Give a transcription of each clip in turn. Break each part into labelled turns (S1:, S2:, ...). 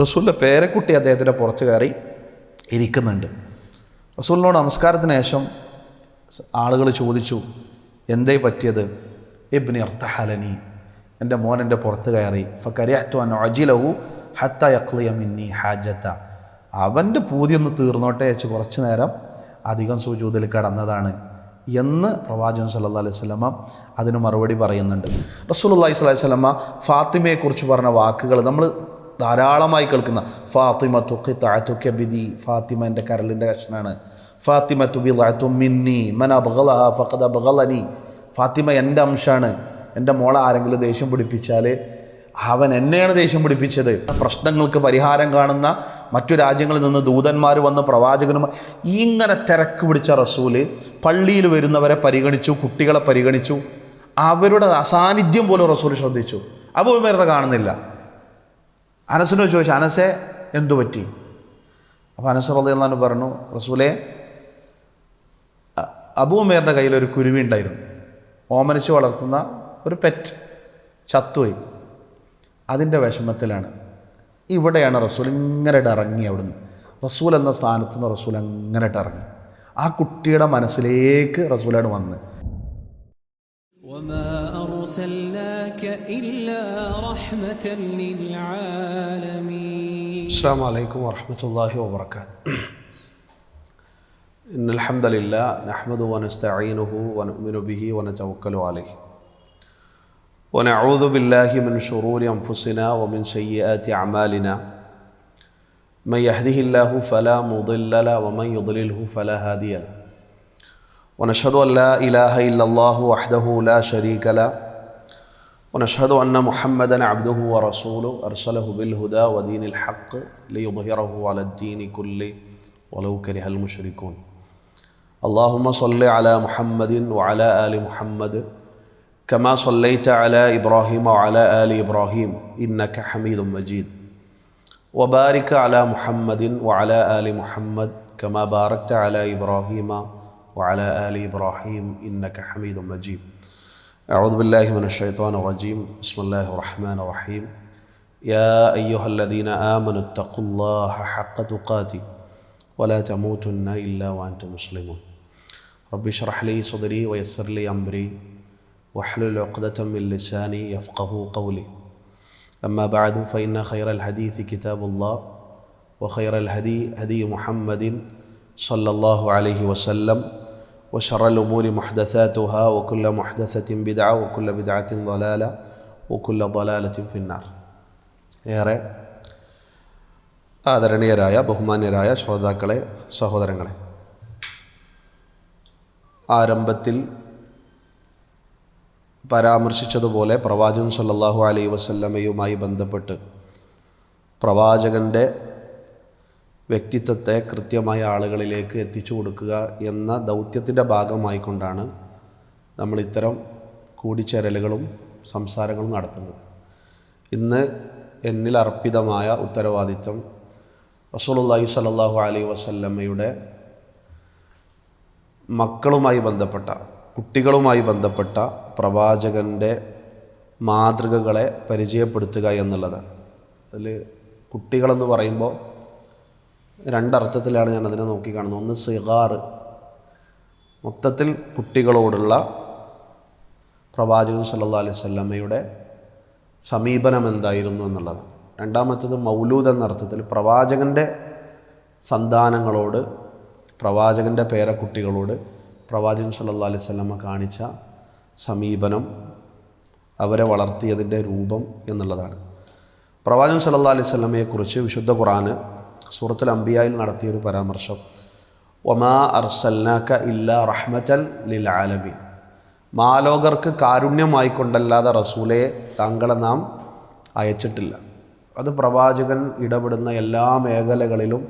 S1: റസൂലിൻ്റെ പേരക്കുട്ടി അദ്ദേഹത്തിൻ്റെ പുറത്ത് കയറി ഇരിക്കുന്നുണ്ട്. റസൂലിനോട് നമസ്കാരത്തിന് ശേഷം ആളുകൾ ചോദിച്ചു, എന്തേ പറ്റിയത്? ഇബ്നി അർത്തഹലനി, എൻ്റെ മോൻ എൻ്റെ പുറത്ത് കയറി. ഫകരിഅ്തു അൻ അജിലഹു ഹത്ത യഖ്ലിയ മിന്നി ഹാജത്ത, അവൻ്റെ പൂതി ഒന്ന് തീർന്നോട്ടെ വെച്ച് കുറച്ച് നേരം അധികം സുജൂദിൽ കിടന്നതാണ് എന്ന് പ്രവാചകൻ സല്ലല്ലാഹു അലൈഹി വസല്ലമ അതിന് മറുപടി പറയുന്നുണ്ട്. റസൂലുള്ളാഹി സ്വല്ലല്ലാഹു അലൈഹി വസല്ലമ ഫാത്തിമയെക്കുറിച്ച് പറഞ്ഞ വാക്കുകൾ നമ്മൾ ധാരാളമായി കേൾക്കുന്ന, ഫാത്തിമത്തു ഖിത്അതു കബിദി, ഫാത്തിമ എൻ്റെ കരളിൻ്റെ കഷ്ണാണ്. ഫാത്തിമത്തു ബിദ്അതു മിന്നി മൻ അബ്ഗളഹ ഫഖദ് അബ്ഗളനി, ഫാത്തിമ എൻ്റെ അംശമാണ്. എൻ്റെ മോളെ ആരെങ്കിലും ദേഷ്യം പിടിപ്പിച്ചാൽ അവൻ എന്നെയാണ് ദേഷ്യം പിടിപ്പിച്ചത്. പ്രശ്നങ്ങൾക്ക് പരിഹാരം കാണുന്ന മറ്റു രാജ്യങ്ങളിൽ നിന്ന് ദൂതന്മാർ വന്ന് പ്രവാചകനുമായി ഇങ്ങനെ തിരക്ക് പിടിച്ച റസൂല് പള്ളിയിൽ വരുന്നവരെ പരിഗണിച്ചു, കുട്ടികളെ പരിഗണിച്ചു. അവരുടെ അസാന്നിധ്യം പോലും റസൂൽ ശ്രദ്ധിച്ചു. അബൂ ഉമൈറിനെ കാണുന്നില്ല. അനസിനോട് ചോദിച്ചു, അനസെ എന്തു പറ്റി? അപ്പോൾ അനസ് റളിയല്ലാഹു അൻഹു പറഞ്ഞു, റസൂലേ, അബൂ ഉമൈറിൻ്റെ കയ്യിലൊരു കുരുവി ഉണ്ടായിരുന്നു, ഓമനിച്ച് വളർത്തുന്ന ഒരു പെറ്റ്, ചത്തുപോയി. അതിൻ്റെ വിഷമത്തിലാണ്. ഇവിടെയാണ് റസൂൽ ഇങ്ങനെ ഇറങ്ങി. അവിടുന്ന് റസൂൽ എന്ന സ്ഥാനത്ത് നിന്ന് റസൂൽ അങ്ങനെ ഇറങ്ങി. ആ കുട്ടിയുടെ മനസ്സിലേക്ക് റസൂലാണ് വന്ന്. അസ്സലാമു അലൈക്കും വറഹ്മത്തുള്ളാഹി വബറകാതുഹു. ഇന്നൽ ഹംദലില്ലാഹി നഹ്മദുഹു വനസ്തഈനുഹു വനുഅ്മിനു ബിഹി വനതവക്കലു അലൈഹി ونعوذ بالله من شرور أنفسنا ومن سيئات أعمالنا من يهده الله فلا مضل له ومن يضلله فلا هادي له ونشهد أن لا إله إلا الله وحده لا شريك له ونشهد أن محمدا عبده ورسوله أرسله بالهدى ودين الحق ليظهره على الدين كله ولو كره المشركون اللهم صل على محمد وعلى آل محمد كما صليت على إبراهيم وعلى آل إبراهيم إنك حميد مجيد وبارك على محمد وعلى آل محمد كما باركت على إبراهيم وعلى آل إبراهيم إنك حميد مجيد أعوذ بالله من الشيطان الرجيم بسم الله الرحمن الرحيم يا أيها الذين آمنوا اتقوا الله حق تقاته ولا تموتن إلا وأنتم مسلمون رب اشرح لي صدري ويسر لي أمري واحلل عقدة من لساني يفقهوا قولي أما بعد فإن خير الحديث كتاب الله وخير الهدي هدي محمد صلى الله عليه وسلم وشر الأمور محدثاتها وكل محدثة بدعة وكل بدعة ضلالة وكل ضلالة في النار. ഏറെ ആദരണീയരായ ബഹുമാന്യരായ ശ്രോതാക്കളെ, സഹോദരങ്ങളെ, ആരംഭത്തിൽ പരാമർശിച്ചതുപോലെ പ്രവാചകൻ സല്ലല്ലാഹു അലൈഹി വസല്ലമയുമായി ബന്ധപ്പെട്ട് പ്രവാചകൻ്റെ വ്യക്തിത്വത്തെ കൃത്യമായ ആളുകളിലേക്ക് എത്തിച്ചു കൊടുക്കുക എന്ന ദൗത്യത്തിൻ്റെ ഭാഗമായിക്കൊണ്ടാണ് നമ്മൾ ഇത്തരം കൂടിച്ചേരലുകളും സംസാരങ്ങളും നടത്തുന്നത്. ഇന്ന് എന്നിൽ അർപ്പിതമായ ഉത്തരവാദിത്വം റസൂലുള്ളാഹി സ്വല്ലല്ലാഹു അലൈഹി വസല്ലമയുടെ മക്കളുമായി ബന്ധപ്പെട്ട, കുട്ടികളുമായി ബന്ധപ്പെട്ട പ്രവാചകൻ്റെ മാതൃകകളെ പരിചയപ്പെടുത്തുക എന്നുള്ളതാണ്. അതിൽ കുട്ടികളെന്ന് പറയുമ്പോൾ രണ്ടർത്ഥത്തിലാണ് ഞാൻ അതിനെ നോക്കിക്കാണുന്നത്. ഒന്ന് സിഗാർ, മൊത്തത്തിൽ കുട്ടികളോടുള്ള പ്രവാചകൻ സല്ലല്ലാഹു അലൈഹി വസല്ലമയുടെ സമീപനം എന്തായിരുന്നു എന്നുള്ളതാണ്. രണ്ടാമത്തത് മൗലൂദ് എന്ന അർത്ഥത്തിൽ പ്രവാചകൻ്റെ സന്താനങ്ങളോട്, പ്രവാചകൻ്റെ പേരക്കുട്ടികളോട് പ്രവാചകൻ സല്ലല്ലാഹു അലൈഹി വസല്ലമ കാണിച്ച സമീപനം, അവരെ വളർത്തിയതിൻ്റെ രൂപം എന്നുള്ളതാണ്. പ്രവാചകൻ സല്ലല്ലാഹു അലൈഹി വസല്ലമയെക്കുറിച്ച് വിശുദ്ധ ഖുർആന് സൂറത്തുൽ അംബിയായിൽ നടത്തിയൊരു പരാമർശം, വമാ അർസൽനാക ഇല്ലാ റഹ്മതൻ ലിൽ ആലമീൻ, മാലോകർക്ക് കാരുണ്യമായിക്കൊണ്ടല്ലാതെ റസൂലെ താങ്കളെ നാം അയച്ചിട്ടില്ല. അത് പ്രവാചകൻ ഇടപെടുന്ന എല്ലാ മേഖലകളിലും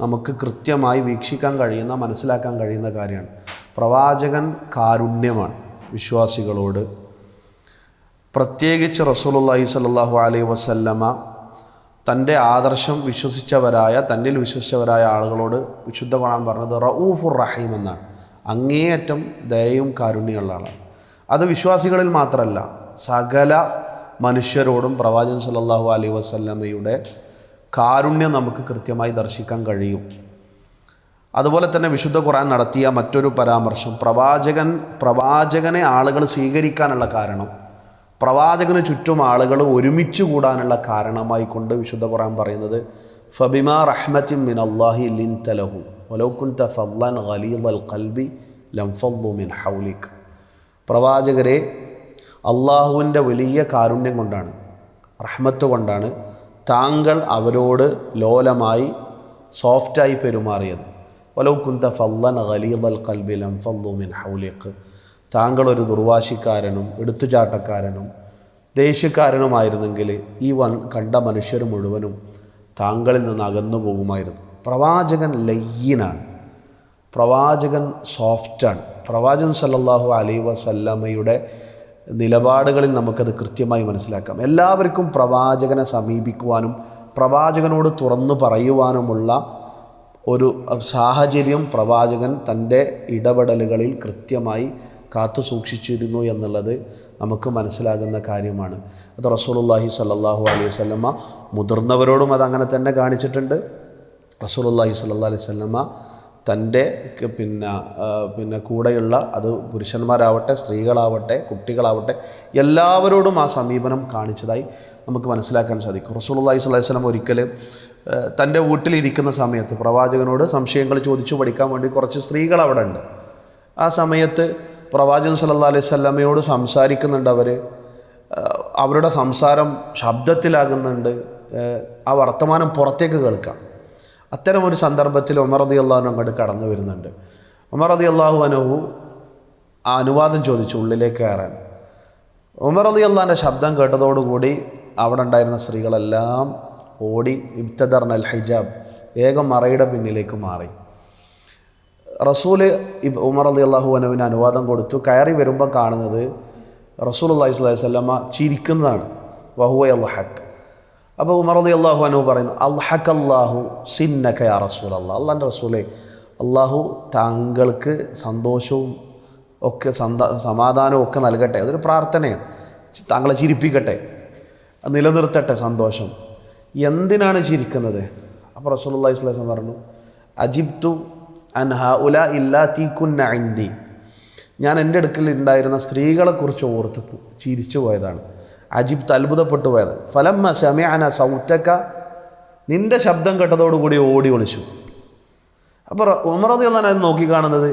S1: നമുക്ക് കൃത്യമായി വീക്ഷിക്കാൻ കഴിയുന്ന, മനസ്സിലാക്കാൻ കഴിയുന്ന കാര്യമാണ്. പ്രവാചകൻ കാരുണ്യമാണ് വിശ്വാസികളോട്. പ്രത്യേകിച്ച് റസൂലുള്ളാഹി സ്വല്ലല്ലാഹു അലൈഹി വസല്ലമ തൻ്റെ ആദർശം വിശ്വസിച്ചവരായ, തന്നിൽ വിശ്വസിച്ചവരായ ആളുകളോട് വിശുദ്ധ ഖുർആൻ പറഞ്ഞത് റഊഫുർ റഹീം എന്നാണ്. അങ്ങേയറ്റം ദയയും കാരുണ്യമുള്ള ആളാണ്. അത് വിശ്വാസികളിൽ മാത്രമല്ല, സകല മനുഷ്യരോടും പ്രവാചകൻ സല്ലല്ലാഹു അലൈഹി വസല്ലമയുടെ കാരുണ്യം നമുക്ക് കൃത്യമായി ദർശിക്കാൻ കഴിയും. അതുപോലെ തന്നെ വിശുദ്ധ ഖുർആൻ നടത്തിയ മറ്റൊരു പരാമർശം, പ്രവാചകനെ ആളുകൾ സ്വീകരിക്കാനുള്ള കാരണം, പ്രവാചകന് ചുറ്റും ആളുകൾ ഒരുമിച്ച് കൂടാനുള്ള കാരണമായി കൊണ്ട് വിശുദ്ധ ഖുർആൻ പറയുന്നത് ഫബിമാ റഹ്മത്തിൻ മിനല്ലാഹി ലിൻത ലഹും വലൗ കുൻത ഫദ്ലൻ ഗലീദൽ ഖൽബി ലംഫദ്ദു മിൻ ഹൗലിക്. പ്രവാചകരെ, അള്ളാഹുവിൻ്റെ വലിയ കാരുണ്യം കൊണ്ടാണ്, റഹ്മത്ത് കൊണ്ടാണ് താങ്കൾ അവരോട് ലോലമായി സോഫ്റ്റായി പെരുമാറിയത്. വലൗ കുൻത ഫദ്ലൻ ഗലീദൽ ഖൽബി ലംഫദ്ദു മിൻ ഹൗലിക്. താങ്കൾ ഒരു ദുർവാശിക്കാരനും എടുത്തുചാട്ടക്കാരനും ദേഷ്യക്കാരനുമായിരുന്നെങ്കിൽ ഈ കണ്ട മനുഷ്യർ മുഴുവനും താങ്കളിൽ നിന്ന് അകന്നു പോകുമായിരുന്നു. പ്രവാചകൻ ലയ്യനാണ്, പ്രവാചകൻ സോഫ്റ്റാണ്. പ്രവാചകൻ സല്ലല്ലാഹു അലൈഹി വസല്ലമയുടെ നിലപാടുകളിൽ നമുക്കത് കൃത്യമായി മനസ്സിലാക്കാം. എല്ലാവർക്കും പ്രവാചകനെ സമീപിക്കുവാനും പ്രവാചകനോട് തുറന്നു പറയുവാനുമുള്ള ഒരു സാഹചര്യം പ്രവാചകൻ തൻ്റെ ഇടപെടലുകളിൽ കൃത്യമായി കാത്തു സൂക്ഷിച്ചിരുന്നു എന്നുള്ളത് നമുക്ക് മനസ്സിലാകുന്ന കാര്യമാണ്. അത് റസൂലുള്ളാഹി സ്വല്ലല്ലാഹു അലൈഹി വസല്ലമ മുതിർന്നവരോടും അതങ്ങനെ തന്നെ കാണിച്ചിട്ടുണ്ട്. റസൂലുള്ളാഹി സ്വല്ലല്ലാഹു അലൈഹി വസല്ലമ തൻ്റെ പിന്നെ കൂടെയുള്ള, അത് പുരുഷന്മാരാവട്ടെ സ്ത്രീകളാവട്ടെ കുട്ടികളാവട്ടെ എല്ലാവരോടും ആ സമീപനം കാണിച്ചതായി നമുക്ക് മനസ്സിലാക്കാൻ സാധിക്കും. റസൂലുള്ളാഹി സ്വല്ലല്ലാഹു അലൈഹി വസല്ലം ഒരിക്കൽ തൻ്റെ വീട്ടിലിരിക്കുന്ന സമയത്ത് പ്രവാചകനോട് സംശയങ്ങൾ ചോദിച്ചു പഠിക്കാൻ വേണ്ടി കുറച്ച് സ്ത്രീകൾ അവിടെ ഉണ്ട്. ആ സമയത്ത് പ്രവാചകൻ സല്ലല്ലാഹു അലൈഹി വസല്ലമയോട് സംസാരിക്കുന്നുണ്ട്. അവരുടെ സംസാരം ശബ്ദത്തിലാകുന്നുണ്ട്, ആ വർത്തമാനം പുറത്തേക്ക് കേൾക്കാം. അത്തരം ഒരു സന്ദർഭത്തിൽ ഉമർ റളിയല്ലാഹു അൻഹു അങ്ങോട്ട് കടന്നു വരുന്നുണ്ട്. ഉമർ റളിയല്ലാഹു അൻഹു ആ അനുവാദം ചോദിച്ചു ഉള്ളിലേക്ക് കയറാൻ. ഉമർ റളിയല്ലാഹു അൻഹുവിൻ്റെ ശബ്ദം കേട്ടതോടുകൂടി അവിടെ ഉണ്ടായിരുന്ന സ്ത്രീകളെല്ലാം ഓടി ഇബ്തദർനൽ ഹിജാബ്, വേഗം മറയുടെ പിന്നിലേക്ക് മാറി. റസൂൽ ഉമർ റളിയല്ലാഹു അൻഹുവിന് അനുവാദം കൊടുത്തു. കയറി വരുമ്പോൾ കാണുന്നത് റസൂലുള്ളാഹി സ്വല്ലല്ലാഹു അലൈഹി വസല്ലമ ചിരിക്കുന്നതാണ്. വഹുവ യദ്ഹക്. അപ്പോൾ ഉമർ റളിയല്ലാഹു അൻഹു പറയുന്നു, അൽഹഖല്ലാഹു സിന്നക യാ റസൂലല്ലാഹ്. അല്ലാഹുവിൻ്റെ റസൂലേ, അള്ളാഹു താങ്കൾക്ക് സന്തോഷവും ഒക്കെ സമാധാനവും ഒക്കെ നൽകട്ടെ. അതൊരു പ്രാർത്ഥനയാണ്. താങ്കളെ ചിരിപ്പിക്കട്ടെ, നിലനിർത്തട്ടെ സന്തോഷം. എന്തിനാണ് ചിരിക്കുന്നത്? അപ്പോൾ റസൂലുള്ളാഹി സ്വല്ലല്ലാഹു അലൈഹി വസല്ലം പറഞ്ഞു, അജിബ്തു അൻ ഹൗലാ ഇല്ലാത്തി കുന്ന ഇൻദി. ഞാൻ എൻ്റെ അടുക്കൽ ഉണ്ടായിരുന്ന സ്ത്രീകളെക്കുറിച്ച് ഓർത്ത് ചിരിച്ചു പോയതാണ്. അജിബ്ത്, അത്ഭുതപ്പെട്ടു പോയത്. ഫലമ്മ സമിഅന സൗതക, നിൻ്റെ ശബ്ദം കേട്ടതോടുകൂടി ഓടി ഒളിച്ചു. അപ്പോൾ ഉമർ റളിയല്ലാഹു അൻഹു നോക്കിക്കാണുന്നത്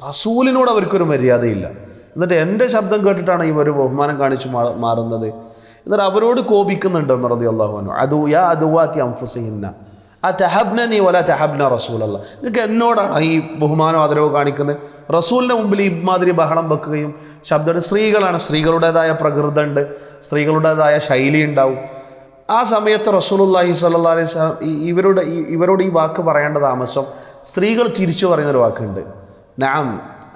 S1: റസൂലിനോട് അവർക്കൊരു മര്യാദയില്ല. എന്നിട്ട് എൻ്റെ ശബ്ദം കേട്ടിട്ടാണ് ഇവർ ബഹുമാനം കാണിച്ചു മാറുന്നത്. എന്നിട്ട് അവരോട് കോപിക്കുന്നുണ്ട് ഉമർ റളിയല്ലാഹു അൻഹു. അദു യാ അദുവാതി അൻഫുസിഹിന്ന അതഹബ്നനി വലാ തഹബ്ന റസൂലല്ലാഹ്. നിങ്ങൾക്ക് എന്നോടാണ് ഈ ബഹുമാനം ആദരവ് കാണിക്കുന്നത്. റസൂലിൻ്റെ മുമ്പിൽ ഇമാതിരി ബഹളം വെക്കുകയും ശബ്ദം. സ്ത്രീകളാണ്, സ്ത്രീകളുടേതായ പ്രകൃതം ഉണ്ട്, സ്ത്രീകളുടേതായ ശൈലി ഉണ്ടാവും. ആ സമയത്ത് റസൂലുള്ളാഹി സ്വല്ലല്ലാഹു അലൈഹി വസല്ലം ഇവരോട് ഈ വാക്ക് പറയേണ്ട താമസം സ്ത്രീകൾ തിരിച്ചു പറയുന്നൊരു വാക്കുണ്ട്. നഅം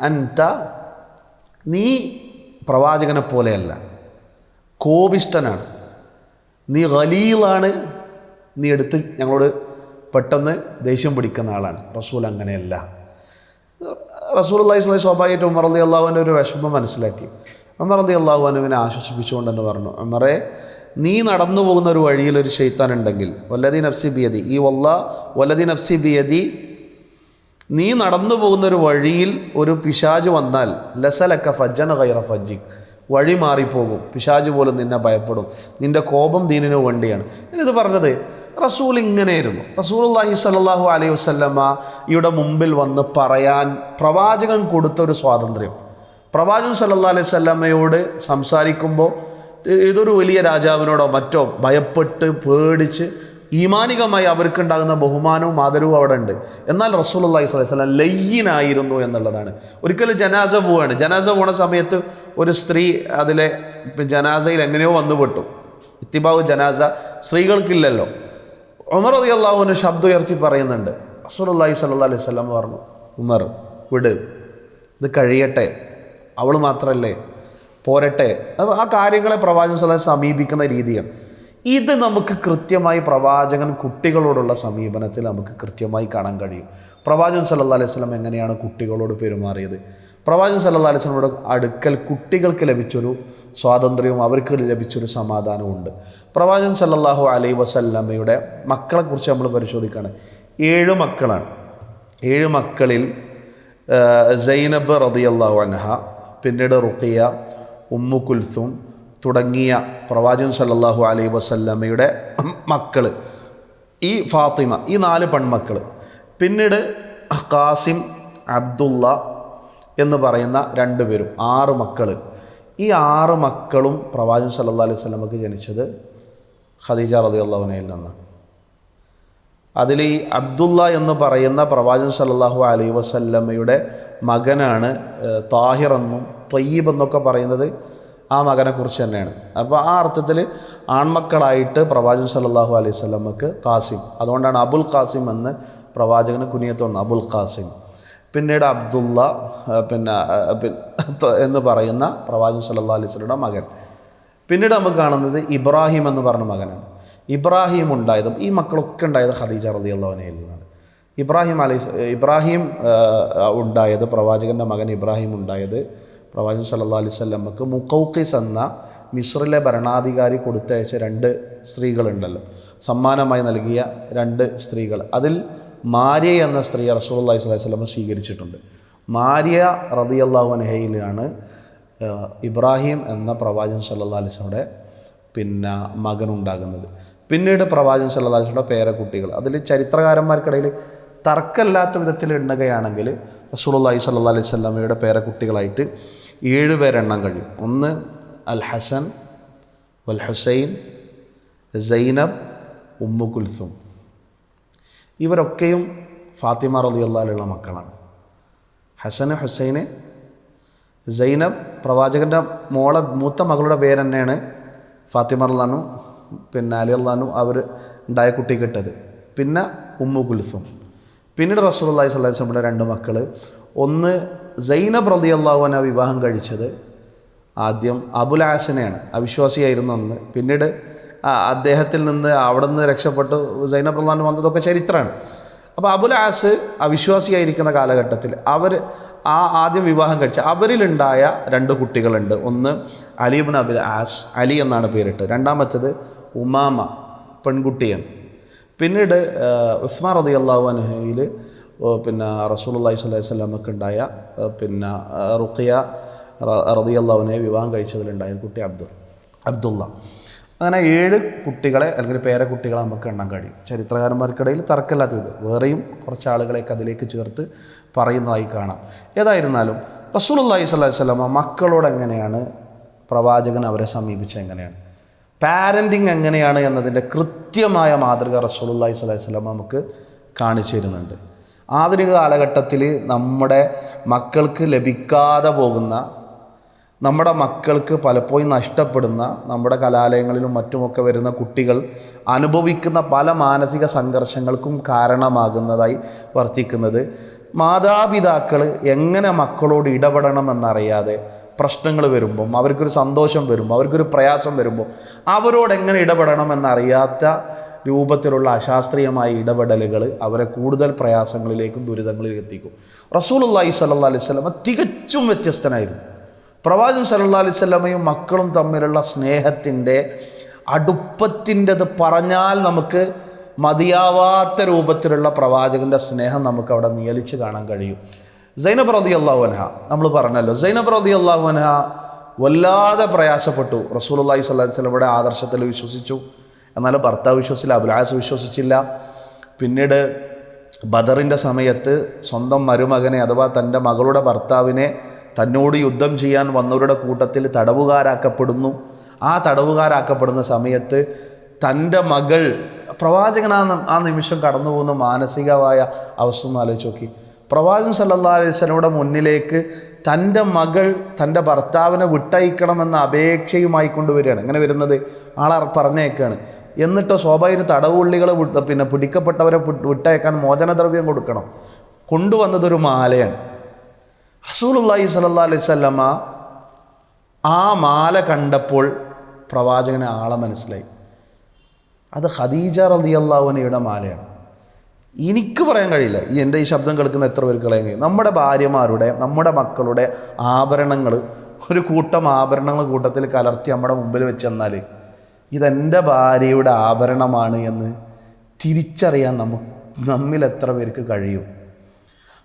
S1: അൻത, നീ പ്രവാചകനെ പോലെയല്ല, കോപിഷ്ഠനാണ്, നീ ഖലീലാണ്, നീ എടുത്ത് ഞങ്ങളോട് പെട്ടെന്ന് ദേഷ്യം പിടിക്കുന്ന ആളാണ്. റസൂൽ അങ്ങനെയല്ല. റസൂലുള്ളാഹി സ്വല്ലല്ലാഹു അലൈഹി വസല്ലം സ്വാഭാവികമായിട്ട് ഉമർ റളിയല്ലാഹു അൻഹു ഒരു വിഷമം മനസ്സിലാക്കി. ഉമർ റളിയല്ലാഹു അൻഹുവിനെ ആശ്വസിപ്പിച്ചുകൊണ്ട് തന്നെ പറഞ്ഞു, ഉമറേ, നീ നടന്നു പോകുന്ന ഒരു വഴിയിൽ ഒരു ശൈത്താൻ ഉണ്ടെങ്കിൽ, വല്ലദി നഫ്സി ബിയദി, ഈ വല്ലദി നഫ്സി ബിയദി, നീ നടന്നു പോകുന്ന ഒരു വഴിയിൽ ഒരു പിശാജ് വന്നാൽ ലസലക്ക ഫജ്ജൻ ഗൈറ ഫജ്ജിക്, വഴി മാറിപ്പോകും, പിശാജ് പോലും നിന്നെ ഭയപ്പെടും, നിൻ്റെ കോപം ദീനിനു വേണ്ടിയാണ്. ഞാനിത് പറഞ്ഞത് റസൂൽ ഇങ്ങനെയായിരുന്നു. റസൂലുള്ളാഹി സ്വല്ലല്ലാഹു അലൈഹി വസല്ലമയുടെ മുമ്പിൽ വന്ന് പറയാൻ പ്രവാചകൻ കൊടുത്തൊരു സ്വാതന്ത്ര്യം. പ്രവാചകൻ സല്ലല്ലാഹു അലൈഹി വസല്ലമയോട് സംസാരിക്കുമ്പോൾ ഏതൊരു വലിയ രാജാവിനോടോ മറ്റോ ഭയപ്പെട്ട് പേടിച്ച് ഈമാനികമായി അവർക്കുണ്ടാകുന്ന ബഹുമാനവും ആദരവും അവിടെ ഉണ്ട്. എന്നാൽ റസൂലുള്ളാഹി സ്വല്ലല്ലാഹു അലൈഹി വസല്ലം ലയ്യനായിരുന്നു എന്നുള്ളതാണ്. ഒരിക്കലും ജനാസ പോവാണ്. ജനാസ പോണ സമയത്ത് ഒരു സ്ത്രീ അതിലെ ജനാസയിൽ എങ്ങനെയോ വന്നുപെട്ടു. ഇത്തിബാഉ ജനാസ സ്ത്രീകൾക്കില്ലല്ലോ. ഉമർ റളിയല്ലാഹു അൻഹു ശബ്ദം ഉയർത്തി പറയുന്നുണ്ട്. റസൂലുള്ളാഹി സ്വല്ലല്ലാഹു അലൈഹി വസല്ലം പറഞ്ഞു, ഉമർ വിട്, ഇത് കഴിയട്ടെ, അവൾ മാത്രമല്ലേ, പോരട്ടെ. ആ കാര്യങ്ങളെ പ്രവാചകൻ സ്വല്ലല്ലാഹു അലൈഹി വസല്ലം സമീപിക്കുന്ന രീതിയാണ്. ഇത് നമുക്ക് കൃത്യമായി പ്രവാചകൻ കുട്ടികളോടുള്ള സമീപനത്തിൽ നമുക്ക് കൃത്യമായി കാണാൻ കഴിയും. പ്രവാചകൻ സല്ലല്ലാഹു അലൈഹി വസല്ലം എങ്ങനെയാണ് കുട്ടികളോട് പെരുമാറിയത്? പ്രവാചകൻ സല്ലല്ലാഹു അലൈഹി വസല്ലമയുടെ അടുക്കൽ കുട്ടികൾക്ക് ലഭിച്ചൊരു സ്വാതന്ത്ര്യവും അവർക്ക് ലഭിച്ചൊരു സമാധാനമുണ്ട്. പ്രവാചകൻ സല്ലല്ലാഹു അലൈഹി വസല്ലമയുടെ മക്കളെക്കുറിച്ച് നമ്മൾ പരിശോധിക്കുകയാണ്. 7 മക്കളാണ്. 7 മക്കളിൽ സൈനബ് റളിയല്ലാഹു അൻഹ, പിന്നീട് റുഖിയ, ഉമ്മു കുൽസും തുടങ്ങിയ പ്രവാചകൻ സല്ലല്ലാഹു അലൈഹി വസല്ലമയുടെ മക്കൾ, ഈ ഫാത്തിമ, ഈ 4 പെൺമക്കൾ, പിന്നീട് ഖാസിം, അബ്ദുള്ള എന്ന് പറയുന്ന 2 പേരും, 6 മക്കൾ. ഈ 6 മക്കളും പ്രവാചകൻ സല്ലല്ലാഹു അലൈഹി വസല്ലമക്ക് ജനിച്ചത് ഖദീജ റളിയല്ലാഹു അൻഹയിൽ നിന്നാണ്. അതിൽ ഈ അബ്ദുള്ള എന്ന് പറയുന്ന പ്രവാചകൻ സല്ലല്ലാഹു അലൈഹി വസല്ലമയുടെ മകനാണ് താഹിർ എന്നും ത്വയ്യിബ് എന്നൊക്കെ പറയുന്നത് ആ മകനെക്കുറിച്ച് തന്നെയാണ്. അപ്പോൾ ആ അർത്ഥത്തിൽ ആൺമക്കളായിട്ട് പ്രവാചകൻ സല്ലല്ലാഹു അലൈഹി വസല്ലമക്ക് ഖാസിം, അതുകൊണ്ടാണ് അബുൽ ഖാസിം എന്ന് പ്രവാചകന് കുനിയത്ത് വന്നു, അബുൽ ഖാസിം. പിന്നീട് അബ്ദുള്ള എന്ന് പറയുന്ന പ്രവാചകൻ സല്ലല്ലാഹു അലൈഹി വസല്ലമയുടെ മകൻ. പിന്നീട് നമുക്ക് കാണുന്നത് ഇബ്രാഹിം എന്ന് പറഞ്ഞ മകനാണ്. ഇബ്രാഹിം ഉണ്ടായതും ഈ മക്കളൊക്കെ ഉണ്ടായത് ഖദീജ റളിയല്ലാഹു അൻഹയിൽ നിന്നാണ്. ഇബ്രാഹിം ഉണ്ടായത്, പ്രവാചകൻ്റെ മകൻ ഇബ്രാഹിം ഉണ്ടായത് പ്രവാചകൻ സല്ലല്ലാഹു അലൈഹി വസല്ലമക്ക് മുഖൗഖിസ് എന്ന മിസ്രിലെ ഭരണാധികാരി കൊടുത്തയച്ച 2 സ്ത്രീകളുണ്ടല്ലോ, സമ്മാനമായി നൽകിയ 2 സ്ത്രീകൾ. അതിൽ മാരിയ എന്ന സ്ത്രീ റസൂലുള്ളാഹി സ്വല്ലല്ലാഹു അലൈഹി വസല്ലം സ്വീകരിച്ചിട്ടുണ്ട്. മാരിയ റളിയല്ലാഹു അൻഹയിലാണ് ഇബ്രാഹിം എന്ന പ്രവാചകൻ സല്ലല്ലാഹു അലൈഹി വസല്ലമയുടെ മകനുണ്ടാകുന്നത്. പിന്നീട് പ്രവാചകൻ സല്ലല്ലാഹു അലൈഹി വസല്ലമയുടെ പേരക്കുട്ടികൾ, അതിൽ ചരിത്രകാരന്മാർക്കിടയിൽ തർക്കമില്ലാത്ത വിധത്തിൽ എണ്ണുകയാണെങ്കിൽ റസൂലുള്ളാഹി സ്വല്ലല്ലാഹു അലൈഹി വസല്ലമയുടെ പേരക്കുട്ടികളായിട്ട് 7 പേരെണ്ണം കഴിയും. ഒന്ന് അൽ ഹസൻ, വൽ ഹുസൈൻ, സൈനബ്, ഉമ്മു കുൽസും. ഇവരൊക്കെയും ഫാത്തിമ റളിയല്ലാഹു അൻഹയുടെ മക്കളാണ്. ഹസന്, ഹുസൈന്, സൈനബ്, പ്രവാചകൻ്റെ മൂത്ത മകളുടെ പേര് തന്നെയാണ് ഫാത്തിമ റളിയല്ലാഹു അൻഹ, അലി റളിയല്ലാഹു അൻഹു അവർ ഉണ്ടായ കുട്ടിക്കിട്ടത്. പിന്നെ ഉമ്മു കുൽസും. പിന്നീട് റസൂലുള്ളാഹി സ്വല്ലല്ലാഹു അലൈഹി വസല്ലമയുടെ 2 മക്കൾ, ഒന്ന് സൈനബ് റളിയല്ലാഹു അൻഹ വിവാഹം കഴിച്ചത് ആദ്യം അബുൽ ആസിനെയാണ്, അവിശ്വാസിയായിരുന്നു അന്ന്. പിന്നീട് അദ്ദേഹത്തിൽ നിന്ന് അവിടെ നിന്ന് രക്ഷപ്പെട്ട് സൈനബ് റളിയല്ലാഹു അൻഹ വന്നതൊക്കെ ചരിത്രമാണ്. അപ്പോൾ അബുൽ ആസ് അവിശ്വാസിയായിരിക്കുന്ന കാലഘട്ടത്തിൽ ആദ്യം വിവാഹം കഴിച്ച അവരിലുണ്ടായ 2 കുട്ടികളുണ്ട്. ഒന്ന് അലി ഇബ്നു അബിൽ ആസ്, അലി എന്നാണ് പേരിട്ട്. രണ്ടാമത്തേത് ഉമാമ, പെൺകുട്ടിയാണ്. പിന്നീട് ഉസ്മാൻ റളിയല്ലാഹു അൻഹയിൽ റസൂലുള്ളാഹി സ്വല്ലല്ലാഹു അലൈഹി വസല്ലമക്ക് ഉണ്ടായ റുഖിയ റളിയല്ലാഹു അൻഹയെ വിവാഹം കഴിച്ചതിലുണ്ടായ കുട്ടി അബ്ദുള്ള. അങ്ങനെ 7 കുട്ടികളെ അല്ലെങ്കിൽ പേരക്കുട്ടികളെ നമുക്ക് എണ്ണാൻ കഴിയും. ചരിത്രകാരന്മാർക്കിടയിൽ തർക്കമില്ലാത്തത്. വേറെയും കുറച്ച് ആളുകളെയൊക്കെ അതിലേക്ക് ചേർത്ത് പറയുന്നതായി കാണാം. ഏതായിരുന്നാലും റസൂലുള്ളാഹി സ്വല്ലല്ലാഹു അലൈഹി വസല്ലമ മക്കളോട് എങ്ങനെയാണ് പ്രവാചകൻ അവരെ സമീപിച്ചത്, എങ്ങനെയാണ് പാരൻറ്റിങ് എങ്ങനെയാണ് എന്നതിൻ്റെ കൃത്യമായ മാതൃക റസൂലുള്ളാഹി സ്വല്ലല്ലാഹു അലൈഹി വസല്ലമ നമുക്ക് കാണിച്ചു തരുന്നുണ്ട്. ആധുനിക കാലഘട്ടത്തിൽ നമ്മുടെ മക്കൾക്ക് ലഭിക്കാതെ പോകുന്ന, നമ്മുടെ മക്കൾക്ക് പലപ്പോഴും നഷ്ടപ്പെടുന്ന, നമ്മുടെ കലാലയങ്ങളിലും മറ്റുമൊക്കെ വരുന്ന കുട്ടികൾ അനുഭവിക്കുന്ന പല മാനസിക സംഘർഷങ്ങൾക്കും കാരണമാകുന്നതായി വർത്തിക്കുന്നത് മാതാപിതാക്കൾ എങ്ങനെ മക്കളോട് ഇടപെടണമെന്നറിയാതെ പ്രശ്നങ്ങൾ വരുമ്പം, അവർക്കൊരു സന്തോഷം വരുമ്പോൾ, അവർക്കൊരു പ്രയാസം വരുമ്പോൾ അവരോട് എങ്ങനെ ഇടപെടണമെന്നറിയാത്ത രൂപത്തിലുള്ള അശാസ്ത്രീയമായ ഇടപെടലുകൾ അവരെ കൂടുതൽ പ്രയാസങ്ങളിലേക്കും ദുരിതങ്ങളിലേക്കും എത്തിക്കും. റസൂലുള്ളാഹി സ്വല്ലല്ലാഹു അലൈഹി വസല്ലമ തികച്ചും വ്യത്യസ്തനായിരുന്നു. പ്രവാചകൻ സല്ലല്ലാഹു അലൈഹി വസല്ലമയും മക്കളും തമ്മിലുള്ള സ്നേഹത്തിൻ്റെ അടുപ്പത്തിൻ്റെത് പറഞ്ഞാൽ നമുക്ക് മതിയാവാത്ത രൂപത്തിലുള്ള പ്രവാചകൻ്റെ സ്നേഹം നമുക്ക് അവിടെ നിയലിച്ച് കാണാൻ കഴിയും. സൈനബ് റളിയല്ലാഹു അൻഹ നമ്മൾ പറഞ്ഞല്ലോ, സൈനബ് റളിയല്ലാഹു അൻഹ വല്ലാതെ പ്രയാസപ്പെട്ടു. റസൂലുള്ളാഹി സ്വല്ലല്ലാഹു അലൈഹി വസല്ലമയുടെ ആദർശത്തിൽ വിശ്വസിച്ചു, എന്നാൽ ഭർത്താവ് വിശ്വസിച്ചില്ല, അബുൽ ആസ് വിശ്വസിച്ചില്ല. പിന്നീട് ബദറിൻ്റെ സമയത്ത് സ്വന്തം മരുമകനെ അഥവാ തൻ്റെ മകളുടെ ഭർത്താവിനെ തന്നോട് യുദ്ധം ചെയ്യാൻ വന്നവരുടെ കൂട്ടത്തിൽ തടവുകാരാക്കപ്പെടുന്നു. ആ തടവുകാരാക്കപ്പെടുന്ന സമയത്ത് തൻ്റെ മകൾ, പ്രവാചകൻ ആ നിമിഷം കടന്നു പോകുന്ന മാനസികമായ അവസ്ഥ ഒന്ന് ആലോചിച്ച് നോക്കി. പ്രവാചകൻ സല്ലല്ലാഹു അലൈഹി വസല്ലമയുടെ മുന്നിലേക്ക് തൻ്റെ മകൾ തൻ്റെ ഭർത്താവിനെ വിട്ടയക്കണമെന്ന അപേക്ഷയുമായി കൊണ്ടുവരികയാണ്. എങ്ങനെ വരുന്നത്? ആളെ പറഞ്ഞേക്കാണ്. എന്നിട്ടോ സ്വാഭാവിക തടവുള്ളികളെ പിടിക്കപ്പെട്ടവരെ വിട്ടയക്കാൻ മോചനദ്രവ്യം കൊടുക്കണം. കൊണ്ടുവന്നതൊരു മാലയാണ്. റസൂലുള്ളാഹി സ്വല്ലല്ലാഹു അലൈഹി വസല്ലമ ആ മാല കണ്ടപ്പോൾ പ്രവാചകന് ആളെ മനസ്സിലായി. അത് ഖദീജ റളിയല്ലാഹു അൻഹയുടെ മാലയാണ്. എനിക്ക് പറയാൻ കഴിയില്ല, എൻ്റെ ഈ ശബ്ദം കേൾക്കുന്ന എത്ര പേർക്ക് കളയാൻ കഴിയും. നമ്മുടെ ഭാര്യമാരുടെ, നമ്മുടെ മക്കളുടെ ആഭരണങ്ങൾ ഒരു കൂട്ടം ആഭരണങ്ങൾ കൂട്ടത്തിൽ കലർത്തി നമ്മുടെ മുമ്പിൽ വെച്ച് തന്നാൽ ഇതെൻ്റെ ഭാര്യയുടെ ആഭരണമാണ് എന്ന് തിരിച്ചറിയാൻ നമ്മിൽ എത്ര പേർക്ക് കഴിയും?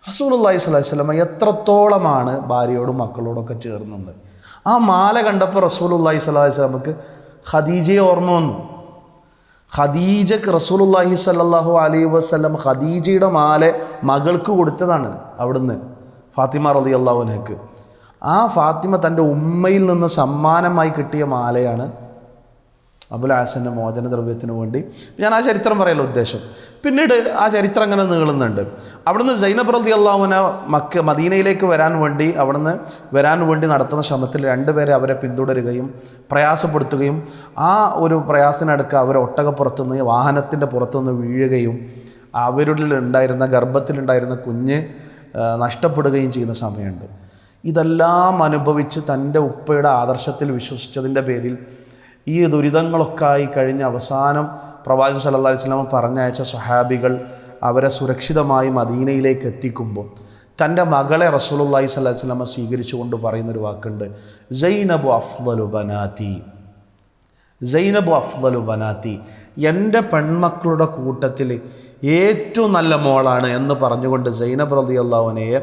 S1: റസൂലുള്ളാഹി സ്വല്ലല്ലാഹി അലൈഹി വസല്ലം എത്രത്തോളമാണ് ഭാര്യയോടും മക്കളോടൊക്കെ ചേർന്നത്. ആ മാല കണ്ടപ്പോൾ റസൂലുള്ളാഹി സ്വല്ലല്ലാഹി അലൈഹി വസല്ലമക്ക് ഖദീജയെ ഓർമ്മ വന്നു. ഖദീജക്ക് റസൂലുള്ളാഹി സ്വല്ലല്ലാഹു അലൈഹി വസല്ലം ഖദീജയുടെ മാല മകൾക്ക് കൊടുത്തതാണ് അവിടുന്ന്, ഫാത്തിമ റളിയല്ലാഹു അൻഹക്ക്. ആ ഫാത്തിമ തൻ്റെ ഉമ്മയിൽ നിന്ന് സമ്മാനമായി കിട്ടിയ മാലയാണ് അബുൽ ഹാസൻ്റെ മോചനദ്രവ്യത്തിന് വേണ്ടി. ഞാൻ ആ ചരിത്രം പറയാനുള്ള ഉദ്ദേശം. പിന്നീട് ആ ചരിത്രം അങ്ങനെ നീളുന്നുണ്ട്. അവിടുന്ന് സൈനബ് റളിയല്ലാഹു അൻഹ മദീനയിലേക്ക് വരാൻ വേണ്ടി നടത്തുന്ന ശ്രമത്തിൽ രണ്ടുപേരെ അവരെ പിന്തുടരുകയും പ്രയാസപ്പെടുത്തുകയും ആ ഒരു പ്രയാസത്തിനടുക്ക് അവരെ ഒട്ടകപ്പുറത്തുനിന്ന് വാഹനത്തിൻ്റെ പുറത്തുനിന്ന് വീഴുകയും ഗർഭത്തിലുണ്ടായിരുന്ന കുഞ്ഞ് നഷ്ടപ്പെടുകയും ചെയ്യുന്ന സമയമുണ്ട്. ഇതെല്ലാം അനുഭവിച്ച് തൻ്റെ ഉപ്പയുടെ ആദർശത്തിൽ വിശ്വസിച്ചതിൻ്റെ പേരിൽ ഈ ദുരിതങ്ങളൊക്കെ ആയി കഴിഞ്ഞ് അവസാനം പ്രവാചകൻ സല്ലല്ലാഹു അലൈഹി വസല്ലം പറഞ്ഞയച്ച സ്വഹാബികൾ അവരെ സുരക്ഷിതമായി മദീനയിലേക്ക് എത്തിക്കുമ്പോൾ തൻ്റെ മകളെ റസൂലുള്ളാഹി സ്വല്ലല്ലാഹു അലൈഹി വസല്ലം സ്വീകരിച്ചുകൊണ്ട് പറയുന്നൊരു വാക്കുണ്ട്, സൈനബു അഫ്ളലു ബനാതി. സൈനബു അഫ്ളലു ബനാതി, എൻ്റെ പെൺമക്കളുടെ കൂട്ടത്തിൽ ഏറ്റവും നല്ല മോളാണ് എന്ന് പറഞ്ഞുകൊണ്ട് സൈനബ് റളിയല്ലാഹു അൻഹയെ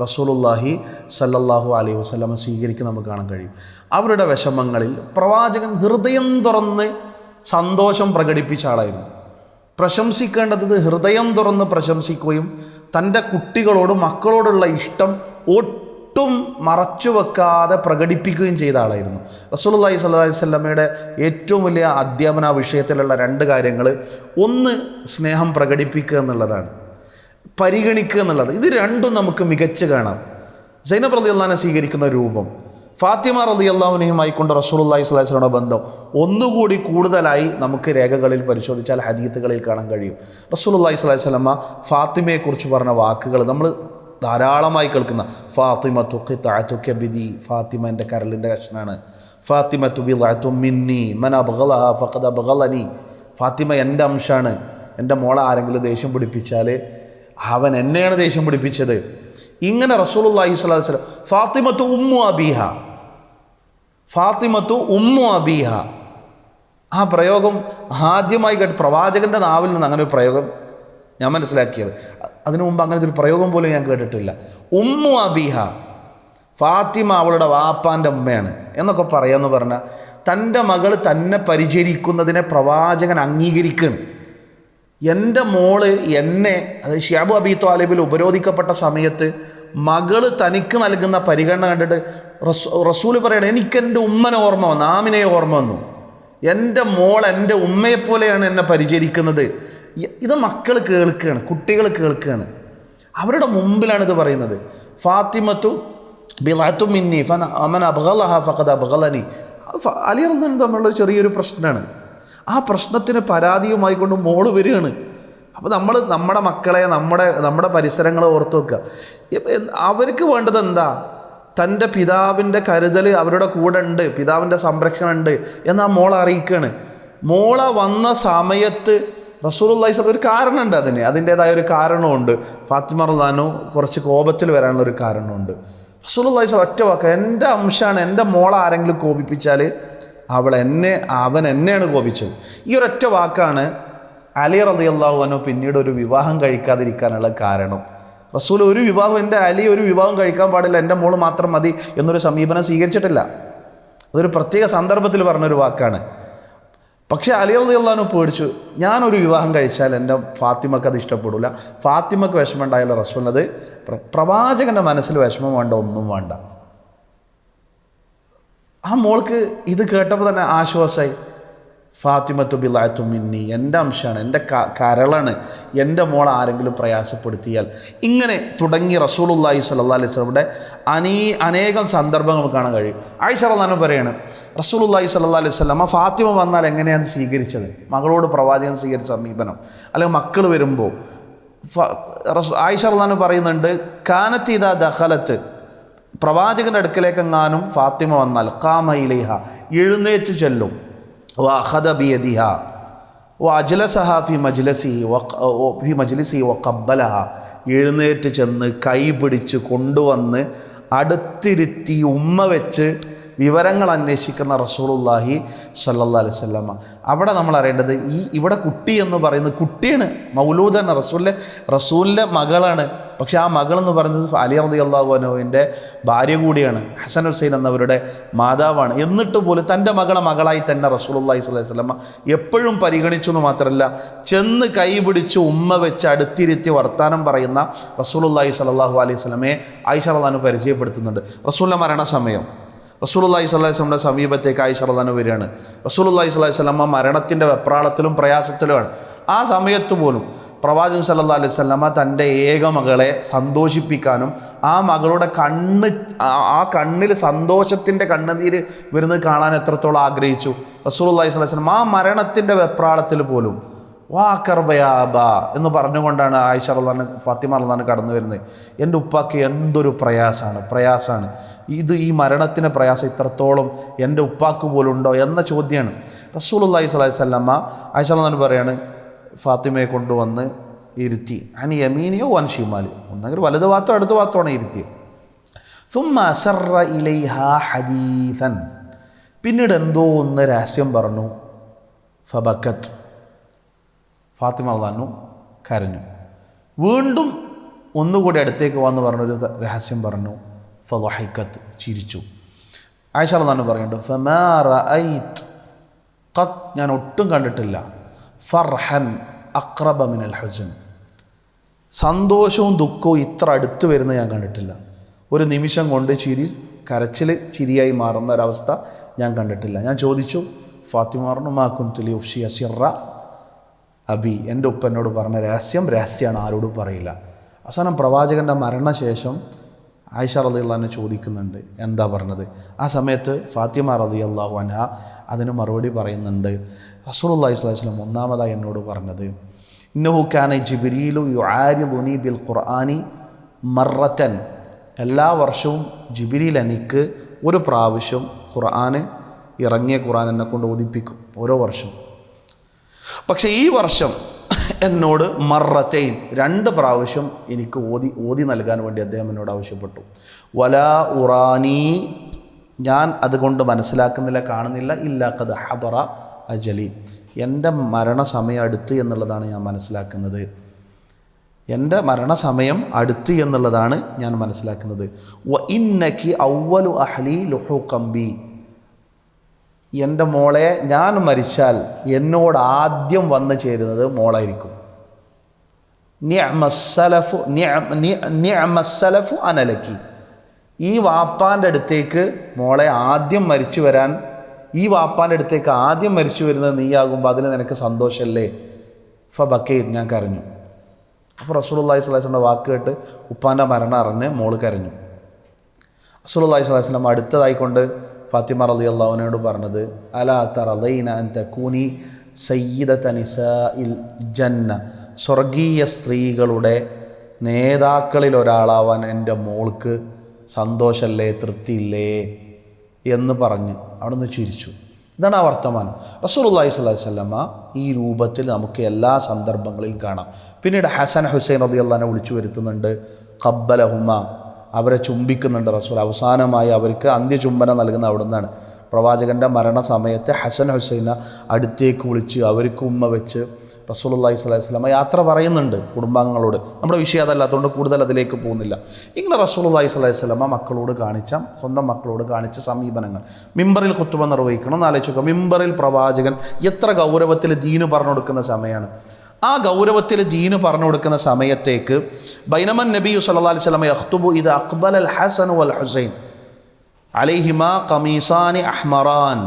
S1: റസൂലുള്ളാഹി സ്വല്ലല്ലാഹു അലൈഹി വസല്ലം സ്വീകരിക്കാൻ നമുക്ക് കാണാൻ കഴിയും. അവരുടെ വിഷമങ്ങളിൽ പ്രവാചകൻ ഹൃദയം തുറന്ന് സന്തോഷം പ്രകടിപ്പിച്ച ആളായിരുന്നു. പ്രശംസിക്കേണ്ടത് ഹൃദയം തുറന്ന് പ്രശംസിക്കുകയും തൻ്റെ കുട്ടികളോടും മക്കളോടുള്ള ഇഷ്ടം ഒട്ടും മറച്ചു വെക്കാതെ പ്രകടിപ്പിക്കുകയും ചെയ്ത ആളായിരുന്നു. റസൂലുള്ളാഹി സ്വല്ലല്ലാഹി അലൈഹി വസല്ലമയുടെ ഏറ്റവും വലിയ അധ്യാപന വിഷയത്തിലുള്ള രണ്ട് കാര്യങ്ങൾ, ഒന്ന് സ്നേഹം പ്രകടിപ്പിക്കുക എന്നുള്ളതാണ്, പരിഗണിക്കുക എന്നുള്ളത്. ഇത് രണ്ടും നമുക്ക് മികച്ച് കാണാം. സൈനബ് റളിയല്ലാഹു അൻഹ സ്വീകരിക്കുന്ന രൂപം, ഫാത്തിമ റളിയല്ലാഹു അൻഹയുമായി കൊണ്ട് റസൂലുള്ളാഹി സ്വല്ലല്ലാഹി അലൈഹി വസല്ലമയുടെ ബന്ധം ഒന്നുകൂടി കൂടുതലായി നമുക്ക് രേഖകളിൽ പരിശോധിച്ചാൽ ഹദീത്തുകളിൽ കാണാൻ കഴിയും. റസൂലുള്ളാഹി സ്വല്ലല്ലാഹി അലൈഹി വസല്ലമ ഫാത്തിമയെക്കുറിച്ച് പറഞ്ഞ വാക്കുകൾ നമ്മൾ ധാരാളമായി കേൾക്കുന്ന, ഫാത്തിമത്തു ഖിത്അതു കബിദി, ഫാത്തിമ എൻ്റെ കരളിൻ്റെ കഷ്ണാണ്, ഫാത്തിമത്തു ബിദ്അതു മിന്നി മൻ അബ്ഗളഹ ഫഖദ് അബ്ഗളനി, ഫാത്തിമ എൻ്റെ അംശാണ്, എൻ്റെ മോളെ ആരെങ്കിലും ദേഷ്യം പിടിപ്പിച്ചാൽ അവൻ എന്നെയാണ് ദേഷ്യം പിടിപ്പിച്ചത്. ഇങ്ങനെ റസൂലുള്ളാഹി സ്വല്ലല്ലാഹി അലൈഹി വസല്ലം ഫാത്തിമത്തു ഉമ്മു അബീഹ, ഫാത്തിമത്തു ഉമ്മു അബീഹ, ആ പ്രയോഗം ആദ്യമായി കേട്ട് പ്രവാചകൻ്റെ നാവിൽ നിന്ന് അങ്ങനെ ഒരു പ്രയോഗം ഞാൻ മനസ്സിലാക്കിയത്. അതിനു മുമ്പ് അങ്ങനത്തെ ഒരു പ്രയോഗം പോലും ഞാൻ കേട്ടിട്ടില്ല. ഉമ്മു അബീഹ, ഫാത്തിമ അവളുടെ വാപ്പാൻ്റെ ഉമ്മയാണ് എന്നൊക്കെ പറയാന്ന് പറഞ്ഞാൽ തൻ്റെ മകൾ തന്നെ പരിചരിക്കുന്നതിനെ പ്രവാചകൻ അംഗീകരിക്കുകയാണ്. എൻ്റെ മോള് എന്നെ, അതായത് ശിഹാബ് അബീ ത്വാലിബിൽ ഉപരോധിക്കപ്പെട്ട സമയത്ത് മകള് തനിക്ക് നൽകുന്ന പരിഗണന കണ്ടിട്ട് റസൂല് പറയണം, എനിക്കെൻ്റെ ഉമ്മനെ ഓർമ്മ വന്നു, ആമിനെ ഓർമ്മ വന്നു, എൻ്റെ മോൾ എൻ്റെ ഉമ്മയെപ്പോലെയാണ് എന്നെ പരിചരിക്കുന്നത്. ഇത് മക്കൾ കേൾക്കുകയാണ്, കുട്ടികൾ കേൾക്കുകയാണ്, അവരുടെ മുമ്പിലാണ് ഇത് പറയുന്നത്. ഫാത്തിമത്തു ബിദ്അതു മിന്നി ഫമൻ അബ്ഗളഹ ഫഖദ് അബ്ഗളനി. അലി റളിയല്ലാഹു അൻഹു തമ്മിലുള്ള ചെറിയൊരു പ്രശ്നമാണ്. ആ പ്രശ്നത്തിന് പരാതിയുമായി കൊണ്ട് മോള് വരികയാണ്. അപ്പോൾ നമ്മൾ നമ്മുടെ മക്കളെ നമ്മുടെ പരിസരങ്ങളെ ഓർത്ത് വെക്കുക. അവർക്ക് വേണ്ടത് എന്താ? തൻ്റെ പിതാവിൻ്റെ കരുതൽ അവരുടെ കൂടെ ഉണ്ട്, പിതാവിൻ്റെ സംരക്ഷണം ഉണ്ട് എന്ന് ആ മോളെ അറിയിക്കുകയാണ്. മോളെ വന്ന സമയത്ത് റസൂലുള്ളാഹി സ്വല്ലല്ലാഹു അലൈഹി വസല്ലം ഒരു കാരണമുണ്ട്, അതിൻ്റേതായ ഒരു കാരണമുണ്ട്. ഫാത്തിമ റളിയല്ലാഹു അൻഹ കുറച്ച് കോപത്തിൽ വരാനുള്ള ഒരു കാരണമുണ്ട്. റസൂലുള്ളാഹി സ്വല്ലല്ലാഹു അലൈഹി വസല്ലം ഒറ്റ വാക്ക്, എൻ്റെ അംശമാണ്, എൻ്റെ മോളെ ആരെങ്കിലും കോപിപ്പിച്ചാൽ അവൻ എന്നെയാണ് കോപിച്ചത്. ഈ ഒരൊറ്റ വാക്കാണ് അലി റളിയല്ലാഹു അൻഹു പിന്നീട് ഒരു വിവാഹം കഴിക്കാതിരിക്കാനുള്ള കാരണം. റസൂൽ എൻ്റെ അലി ഒരു വിവാഹം കഴിക്കാൻ പാടില്ല, എൻ്റെ മോള് മാത്രം മതി എന്നൊരു സമീപനം സ്വീകരിച്ചിട്ടില്ല. അതൊരു പ്രത്യേക സന്ദർഭത്തിൽ പറഞ്ഞൊരു വാക്കാണ്. പക്ഷേ അലി റളിയല്ലാഹു അൻഹു പേടിച്ചു, ഞാനൊരു വിവാഹം കഴിച്ചാൽ എൻ്റെ ഫാത്തിമക്ക് അത് ഇഷ്ടപ്പെടില്ല, ഫാത്തിമക്ക് വിഷമം ഉണ്ടായാലും റസൂലിനത്, പ്രവാചകൻ്റെ മനസ്സിൽ വിഷമം വേണ്ട, ഒന്നും വേണ്ട. ആ മോൾക്ക് ഇത് കേട്ടപ്പോൾ തന്നെ ആശ്വാസമായി. ഫാത്തിമത്തു ബിദ്അതു മിന്നി, എൻ്റെ അംശമാണ്, എൻ്റെ കരളാണ്, എൻ്റെ മോൾ ആരെങ്കിലും പ്രയാസപ്പെടുത്തിയാൽ, ഇങ്ങനെ തുടങ്ങി റസൂലുള്ളാഹി സ്വല്ലല്ലാഹി അലൈഹി വസല്ലമയുടെ അനേകം സന്ദർഭങ്ങൾ കാണാൻ കഴിയും. ആയിഷ റളിയല്ലാഹു അൻഹ പറയാണ്, റസൂലുള്ളാഹി സ്വല്ലല്ലാഹി അലൈഹി വസല്ലമ ഫാത്തിമ വന്നാൽ എങ്ങനെയാണ് സ്വീകരിച്ചത്, മകളോട് പ്രവാചകൻ സ്വീകരിച്ച സമീപനം, അല്ലെങ്കിൽ മക്കൾ വരുമ്പോൾ ആയിഷ റളിയല്ലാഹു അൻഹ പറയുന്നുണ്ട്, കാനത്ത് ഇദാ ദഖലത്ത്, പ്രവാചകൻ്റെ അടുക്കലേക്കെങ്ങാനും ഫാത്തിമ വന്നാൽ ഖാമ ഇലൈഹ, എഴുന്നേറ്റ് ചെല്ലും, വഅഖദ ബിയദിഹ വഅജ്ലസഹ ഫി മജ്ലിസിഹി വഖബ്ബലഹ, എഴുന്നേറ്റ് ചെന്ന് കൈ പിടിച്ച് കൊണ്ടുവന്ന് അടുത്തിരുത്തി ഉമ്മ വെച്ച് വിവരങ്ങൾ അന്വേഷിക്കുന്ന റസൂലുള്ളാഹി സ്വല്ലല്ലാഹി അലൈഹി വസല്ലമ. അവിടെ നമ്മൾ അറിയേണ്ടത് ഇവിടെ കുട്ടി എന്ന് പറയുന്നത് കുട്ടിയാണ്, മൗലൂദാണ്, റസൂലിൻ്റെ മകളാണ്. പക്ഷെ ആ മകൾ എന്ന് പറയുന്നത് അലി റളിയല്ലാഹു അൻഹുവിൻ്റെ ഭാര്യ കൂടിയാണ്, ഹസൻ ഹുസൈൻ എന്നവരുടെ മാതാവാണ്. എന്നിട്ട് പോലും തൻ്റെ മകളായി തന്നെ റസൂലുള്ളാഹി സ്വല്ലല്ലാഹി അലൈഹി വസല്ലമ എപ്പോഴും പരിഗണിച്ചു എന്ന് മാത്രമല്ല, ചെന്ന് കൈ പിടിച്ച് ഉമ്മ വെച്ച് അടുത്തിരുത്തി വർത്താനം പറയുന്ന റസൂലുള്ളാഹി സ്വല്ലല്ലാഹു അലൈഹി വസല്ലമയെ ആയിഷ റളിയല്ലാഹു അൻഹ പരിചയപ്പെടുത്തുന്നുണ്ട്. റസൂലിൻ്റെ മരണസമയം റസൂലുള്ളാഹി സ്വല്ലല്ലാഹി അലൈഹി വസല്ലമയുടെ സമീപത്തേക്ക് ആയിഷ റളിയല്ലാഹു അൻഹ വരികയാണ്. റസൂലുള്ളാഹി സ്വല്ലല്ലാഹി അലൈഹി വസല്ലമ മരണത്തിൻ്റെ വെപ്രാളത്തിലും പ്രയാസത്തിലുമാണ്. ആ സമയത്ത് പോലും പ്രവാചകൻ സല്ലല്ലാഹു അലൈഹി വസല്ലമ തൻ്റെ ഏക മകളെ സന്തോഷിപ്പിക്കാനും ആ മകളുടെ കണ്ണിൽ സന്തോഷത്തിൻ്റെ കണ്ണുനീര് വരുന്നത് കാണാൻ എത്രത്തോളം ആഗ്രഹിച്ചു. റസൂലുള്ളാഹി സ്വല്ലല്ലാഹി അലൈഹി വസല്ലമ ആ മരണത്തിൻ്റെ വെപ്രാളത്തിൽ പോലും വാ കർബയാബ എന്ന് പറഞ്ഞുകൊണ്ടാണ് ആയിഷ റളിയല്ലാഹു അൻഹ ഫാത്തിമ റളിയല്ലാഹു അൻഹ കടന്നു വരുന്നത്. എൻ്റെ ഉപ്പാക്ക് എന്തൊരു പ്രയാസമാണ് ഈ മരണത്തിൻ്റെ പ്രയാസം ഇത്രത്തോളം എൻ്റെ ഉപ്പാക്ക് പോലും ഉണ്ടോ എന്ന ചോദ്യമാണ്. റസൂലുള്ളാഹി സ്വല്ലല്ലാഹി അലൈഹി വസല്ലമ ആയിഷ റളിയല്ലാഹു അൻഹ പറയാണ്, ഫാത്തിമയെ കൊണ്ടുവന്ന് ഇരുത്തി. അനി യമീനിയോ വൻ ഷിമാലി, ഒന്നെങ്കിൽ വലത് ഭാഗത്തോ അടുത്ത ഭാഗത്തോണ് ഇരുത്തിയത്. സുമ്മ അസറ ഇലൈഹാ ഹദീസൻ, പിന്നീട് എന്തോ ഒന്ന് രഹസ്യം പറഞ്ഞു. ഫബക്കത്ത്, ഫാത്തിമ റളിയല്ലാഹു അൻഹ കരഞ്ഞു. വീണ്ടും ഒന്നുകൂടി അടുത്തേക്ക് വന്ന് പറഞ്ഞൊരു രഹസ്യം പറഞ്ഞു. ഫളഹിക്കത്ത്, ചിരിച്ചു. ആയിഷ റളിയല്ലാഹു അൻഹ പറയുന്നുണ്ട്, ഫമാ റഅയ്ത് ഖത്ത്, ഞാൻ ഒട്ടും കണ്ടിട്ടില്ല, ഫർഹൻ അഖ്റബ മിനൽ ഹുസ്ൻ, സന്തോഷവും ദുഃഖവും ഇത്ര അടുത്ത് വരുന്നത് ഞാൻ കണ്ടിട്ടില്ല. ഒരു നിമിഷം കൊണ്ട് കരച്ചിൽ ചിരിയായി മാറുന്ന ഒരവസ്ഥ ഞാൻ കണ്ടിട്ടില്ല. ഞാൻ ചോദിച്ചു, ഫാത്തിമ പറഞ്ഞു, മാ കുൻതു ലിഉഫ്ശിയ സിറ അബി, എൻ്റെ ഉപ്പ എന്നോട് പറഞ്ഞ രഹസ്യമാണ്, ആരോടും പറയില്ല. അവസാനം പ്രവാചകൻ്റെ മരണശേഷം ആയിഷ റളിയല്ലാഹു അൻഹ ചോദിക്കുന്നുണ്ട്, എന്താ പറഞ്ഞത്? ആ സമയത്ത് ഫാത്തിമ റളിയല്ലാഹു അൻഹ അതിന് മറുപടി പറയുന്നുണ്ട്, റസൂലുള്ളാഹി സ്വല്ലല്ലാഹി അലൈഹി വസല്ലം ഒന്നാമതായി എന്നോട് പറഞ്ഞത്, ഇന്നഹു കാന ജിബ്രീലു യുആരിദുനി ബിൽ ഖുർആനി മറത്തൻ, എല്ലാ വർഷവും ജിബ്രീൽ എനിക്ക് ഒരു പ്രാവശ്യം ഇറങ്ങിയ ഖുർആൻ എന്നെ കൊണ്ട് ഓതിപ്പിക്കും, ഓരോ വർഷം. പക്ഷേ ഈ വർഷം എന്നോട് മറത്തൈൻ, 2 പ്രാവശ്യം എനിക്ക് ഓതി നൽകാൻ വേണ്ടി അദ്ദേഹം എന്നോട് ആവശ്യപ്പെട്ടു. വലാ ഉറാനി, ഞാൻ അതുകൊണ്ട് മനസ്സിലാക്കുന്നില്ല, കാണുന്നില്ല, ഇല്ലാ ഖദ് ഹദറ അജലി, എൻ്റെ മരണസമയം അടുത്ത് എന്നുള്ളതാണ് ഞാൻ മനസ്സിലാക്കുന്നത്. എൻ്റെ മരണസമയം അടുത്ത് എന്നുള്ളതാണ് ഞാൻ മനസ്സിലാക്കുന്നത്. വ ഇന്നകി അവ്വലു അഹ്ലി ലുഹൂഖൻ ബി, എൻ്റെ മോളെ, ഞാൻ മരിച്ചാൽ എന്നോട് ആദ്യം വന്നു ചേരുന്നത് മോളായിരിക്കും. നിഅമസ്സലഫു അനലക്കി, ഈ വാപ്പാൻ്റെ അടുത്തേക്ക് മോളെ ആദ്യം മരിച്ചു വരാൻ, ഈ വാപ്പാൻ്റെ അടുത്തേക്ക് ആദ്യം മരിച്ചു വരുന്നത് നീയാകുമ്പോൾ അതിന് നിനക്ക് സന്തോഷമല്ലേ? ഫബക്കീർ, ഞാൻ കരഞ്ഞു. അപ്പോൾ റസൂലുള്ളാഹി സ്വല്ലല്ലാഹി അലൈഹി വസല്ലം വാക്ക് കേട്ട് ഉപ്പാൻ്റെ മരണം അറിഞ്ഞ് മോള് കരഞ്ഞു. റസൂലുള്ളാഹി സ്വല്ലല്ലാഹി അലൈഹി വസല്ലം അടുത്തതായിക്കൊണ്ട് ഫാത്തിമ റളിയല്ലാഹു അൻഹയോട് പറഞ്ഞത്, അലാ തറദൈന അൻ തകൂനി സയ്യിദത നിസാഇൽ ജന്ന, സ്വർഗീയ സ്ത്രീകളുടെ നേതാക്കളിൽ ഒരാളാവാൻ എൻ്റെ മോൾക്ക് സന്തോഷമല്ലേ, തൃപ്തിയില്ലേ എന്ന് പറഞ്ഞ് അവിടുന്ന് ചിരിച്ചു. ഇതാണ് ആ വർത്തമാനം. റസൂലുള്ളാഹി സ്വല്ലല്ലാഹി അലൈഹി വസല്ലമ ഈ രൂപത്തിൽ നമുക്ക് എല്ലാ സന്ദർഭങ്ങളിലും കാണാം. പിന്നീട് ഹസൻ ഹുസൈൻ റളിയല്ലാഹു അൻഹു വിളിച്ചു വരുത്തുന്നുണ്ട്, ഖബ്ബലഹുമ, അവരെ ചുംബിക്കുന്നുണ്ട് റസൂൽ. അവസാനമായി അവർക്ക് അന്ത്യചുംബനം നൽകുന്ന അവിടെ നിന്നാണ്. പ്രവാചകൻ്റെ മരണസമയത്ത് ഹസൻ ഹുസൈനെ അടുത്തേക്ക് വിളിച്ച് അവർക്ക് ഉമ്മ വെച്ച് റസൂലുള്ളാഹി സ്വല്ലല്ലാഹി അലൈഹി വസല്ലമ യാത്ര പറയുന്നുണ്ട് കുടുംബാംഗങ്ങളോട്. നമ്മുടെ വിഷയം അതല്ലാത്തതുകൊണ്ട് കൂടുതൽ അതിലേക്ക് പോകുന്നില്ല. ഇങ്ങനെ റസൂലുള്ളാഹി സ്വല്ലല്ലാഹി അലൈഹി വസല്ലമ സ്വന്തം മക്കളോട് കാണിച്ച സമീപനങ്ങൾ. മിമ്പറിൽ ഖുത്ബ നിർവഹിക്കണം എന്ന് ആലോചിക്കുക. മിമ്പറിൽ പ്രവാചകൻ എത്ര ഗൗരവത്തിൽ ദീന് പറഞ്ഞു കൊടുക്കുന്ന സമയമാണ്. ആ ഗൗരവത്തിൽ ദീന് പറഞ്ഞു കൊടുക്കുന്ന സമയത്തേക്ക് ബൈനമൻ നബി സല്ലല്ലാഹു അലൈഹി വസല്ലമ യഖ്തുബു ഇദാ അഖ്ബലൽ ഹസൻ വൽ ഹുസൈൻ അലൈഹിമാ ഖമീസാനി അഹ്മറാൻ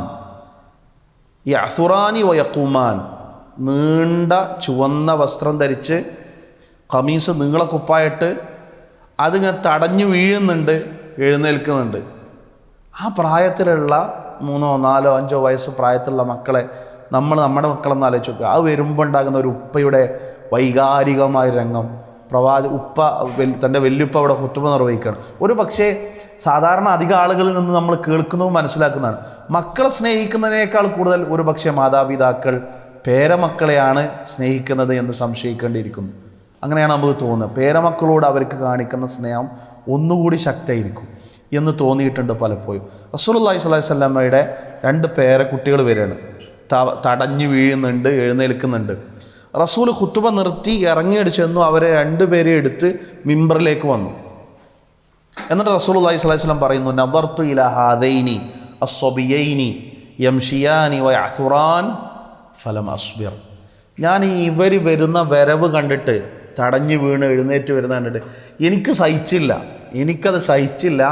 S1: യഅ്സുറാനി വയഖൂമാൻ, നീണ്ട ചുവന്ന വസ്ത്രം ധരിച്ച് ഖമീസ് നീളക്കുപ്പായിട്ട് അതിങ്ങനെ തടഞ്ഞു വീഴുന്നുണ്ട്, എഴുന്നേൽക്കുന്നുണ്ട്. ആ പ്രായത്തിലുള്ള 3, 4, 5 വയസ്സ് പ്രായത്തിലുള്ള മക്കളെ നമ്മുടെ മക്കളെന്ന് ആലോചിച്ച് നോക്കുക. അത് വരുമ്പോൾ ഉണ്ടാകുന്ന ഒരു ഉപ്പയുടെ വൈകാരികമായ രംഗം. ഉപ്പ തൻ്റെ വല്യുപ്പ അവിടെ ഖുത്ബ നിർവഹിക്കുകയാണ്. ഒരു പക്ഷേ സാധാരണ അധികം ആളുകളിൽ നിന്ന് നമ്മൾ കേൾക്കുന്നതും മനസ്സിലാക്കുന്നതാണ്. മക്കളെ സ്നേഹിക്കുന്നതിനേക്കാൾ കൂടുതൽ ഒരു പക്ഷേ മാതാപിതാക്കൾ പേരമക്കളെയാണ് സ്നേഹിക്കുന്നത് എന്ന് സംശയിക്കേണ്ടിയിരിക്കുന്നു. അങ്ങനെയാണ് നമുക്ക് തോന്നുന്നത്. പേരമക്കളോട് അവർക്ക് കാണിക്കുന്ന സ്നേഹം ഒന്നുകൂടി ശക്തമായിരിക്കും. എന്ന് തോന്നിയിട്ടുണ്ട് പലപ്പോഴും. റസൂലുള്ളാഹി സ്വല്ലല്ലാഹി അലൈഹി വസല്ലമയുടെ 2 പേരക്കുട്ടികൾ വരികയാണ്. തടഞ്ഞു വീഴുന്നുണ്ട്, എഴുന്നേൽക്കുന്നുണ്ട്. റസൂൽ ഖുതുബ നിർത്തി ഇറങ്ങിയടിച്ചു ചെന്നു. അവരെ 2 പേരെ എടുത്ത് മിമ്പറിലേക്ക് വന്നു. എന്നിട്ട് റസൂലുള്ളാഹി സ്വല്ലല്ലാഹി അലൈഹി വസല്ലം പറയുന്നു, നദർതു ഇലാ ഹാദൈനി അസ്സബിയൈനി യംഷിയാനി വയഅസുറാൻ ഫലം അസ്ബിർ. ഞാൻ ഇവർ വരുന്ന വരവ് കണ്ടിട്ട്, തടഞ്ഞു വീണ് എഴുന്നേറ്റ് വരുന്ന കണ്ടിട്ട് എനിക്കത് സഹിച്ചില്ല.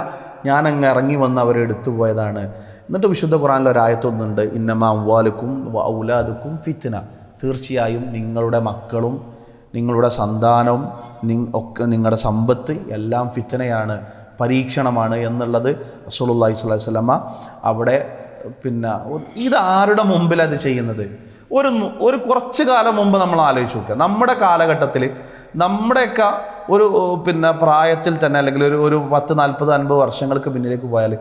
S1: ഞാൻ അങ്ങ് ഇറങ്ങി വന്ന് അവരെ എടുത്തു പോയതാണ്. എന്നിട്ട് വിശുദ്ധ ഖുർആനിൽ ഒരായത്തൊന്നുണ്ട്, ഇന്നമാ അംവാലുക്കും ഔലാദുക്കും ഫിത്ന. തീർച്ചയായും നിങ്ങളുടെ മക്കളും നിങ്ങളുടെ സന്താനവും ഒക്കെ നിങ്ങളുടെ സമ്പത്ത് എല്ലാം ഫിത്നയാണ്, പരീക്ഷണമാണ് എന്നുള്ളത് റസൂലുള്ളാഹി സ്വല്ലല്ലാഹി അലൈഹി വസല്ലമ അവിടെ ഇത് ആരുടെ മുമ്പിൽ അത് ചെയ്യുന്നത്? ഒരു കുറച്ച് കാലം മുമ്പ് നമ്മൾ ആലോചിച്ച് നോക്കുക. നമ്മുടെ കാലഘട്ടത്തിൽ നമ്മുടെയൊക്കെ ഒരു പ്രായത്തിൽ തന്നെ, അല്ലെങ്കിൽ ഒരു 10, 40, 50 വർഷങ്ങൾക്ക് പിന്നിലേക്ക് പോയാൽ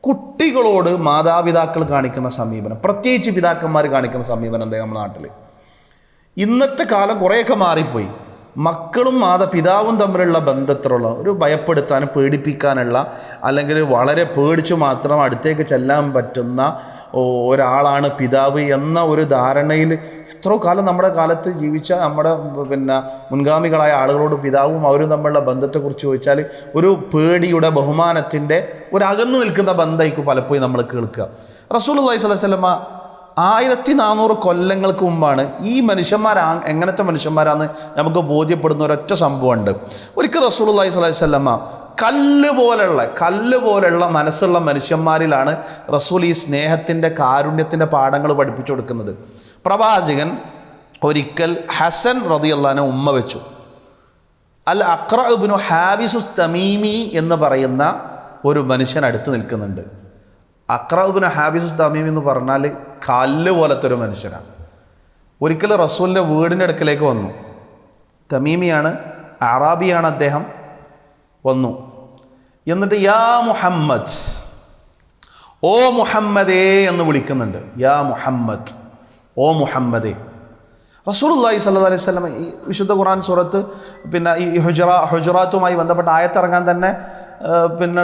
S1: കുട്ടികളോട് മാതാപിതാക്കൾ കാണിക്കുന്ന സമീപനം, പ്രത്യേകിച്ച് പിതാക്കന്മാർ കാണിക്കുന്ന സമീപനം എന്താ നമ്മുടെ നാട്ടിൽ? ഇന്നത്തെ കാലം കുറേയൊക്കെ മാറിപ്പോയി. മക്കളും പിതാവും തമ്മിലുള്ള ബന്ധത്തിലുള്ള ഒരു ഭയപ്പെടുത്താനും പേടിപ്പിക്കാനുള്ള, അല്ലെങ്കിൽ വളരെ പേടിച്ചു മാത്രം അടുത്തേക്ക് ചെല്ലാൻ പറ്റുന്ന ഒരാളാണ് പിതാവ് എന്ന ഒരു ധാരണയിൽ എത്രയോ കാലം നമ്മുടെ കാലത്ത് ജീവിച്ച നമ്മുടെ മുൻഗാമികളായ ആളുകളോട് പിതാവും അവരും തമ്മിലുള്ള ബന്ധത്തെക്കുറിച്ച് ചോദിച്ചാൽ ഒരു പേടിയുടെ, ബഹുമാനത്തിൻ്റെ ഒരു അകന്നു നിൽക്കുന്ന ബന്ധമായിരിക്കും പലപ്പോഴും നമ്മൾ കേൾക്കുക. റസൂലുള്ളാഹി സ്വല്ലല്ലാഹി അലൈഹി വസല്ലമ 1400 കൊല്ലങ്ങൾക്ക് മുമ്പാണ് ഈ എങ്ങനത്തെ മനുഷ്യന്മാരാന്ന് നമുക്ക് ബോധ്യപ്പെടുന്ന ഒരൊറ്റ സംഭവമുണ്ട്. ഒരിക്കൽ റസൂലുള്ളാഹി സ്വല്ലല്ലാഹി അലൈഹി വസല്ലമ കല്ല് പോലുള്ള മനസ്സുള്ള മനുഷ്യന്മാരിലാണ് റസൂൽ ഈ സ്നേഹത്തിൻ്റെ, കാരുണ്യത്തിൻ്റെ പാഠങ്ങൾ പഠിപ്പിച്ചു കൊടുക്കുന്നത്. പ്രവാചകൻ ഒരിക്കൽ ഹസൻ റളിയല്ലാഹു അൻഹു ഉമ്മ വെച്ചു. അൽ അഖ്റ ഇബ്നു ഹാബിസ് തമീമി എന്ന് പറയുന്ന ഒരു മനുഷ്യൻ അടുത്ത് നിൽക്കുന്നുണ്ട്. അഖ്റ ഇബ്നു ഹാബിസ് തമീമി എന്ന് പറഞ്ഞാൽ കല്ല് പോലത്തെ ഒരു മനുഷ്യനാണ്. ഒരിക്കൽ റസൂലിൻ്റെ വീടിൻ്റെ അടുക്കലേക്ക് വന്നു. തമീമിയാണ്, അറാബിയാണ് അദ്ദേഹം. വന്നു. എന്നിട്ട് യാ മുഹമ്മദ്, ഓ മുഹമ്മദേ എന്ന് വിളിക്കുന്നുണ്ട്. യാ മുഹമ്മദ്, ഓ മുഹമ്മദേ. റസൂലുള്ളാഹി സ്വല്ലല്ലാഹി അലൈഹി വസല്ലം ഈ വിശുദ്ധ ഖുർആൻ സൂറത്ത് ഈ ഹുജറാത്തുമായി ബന്ധപ്പെട്ട ആയത്തിറങ്ങാൻ തന്നെ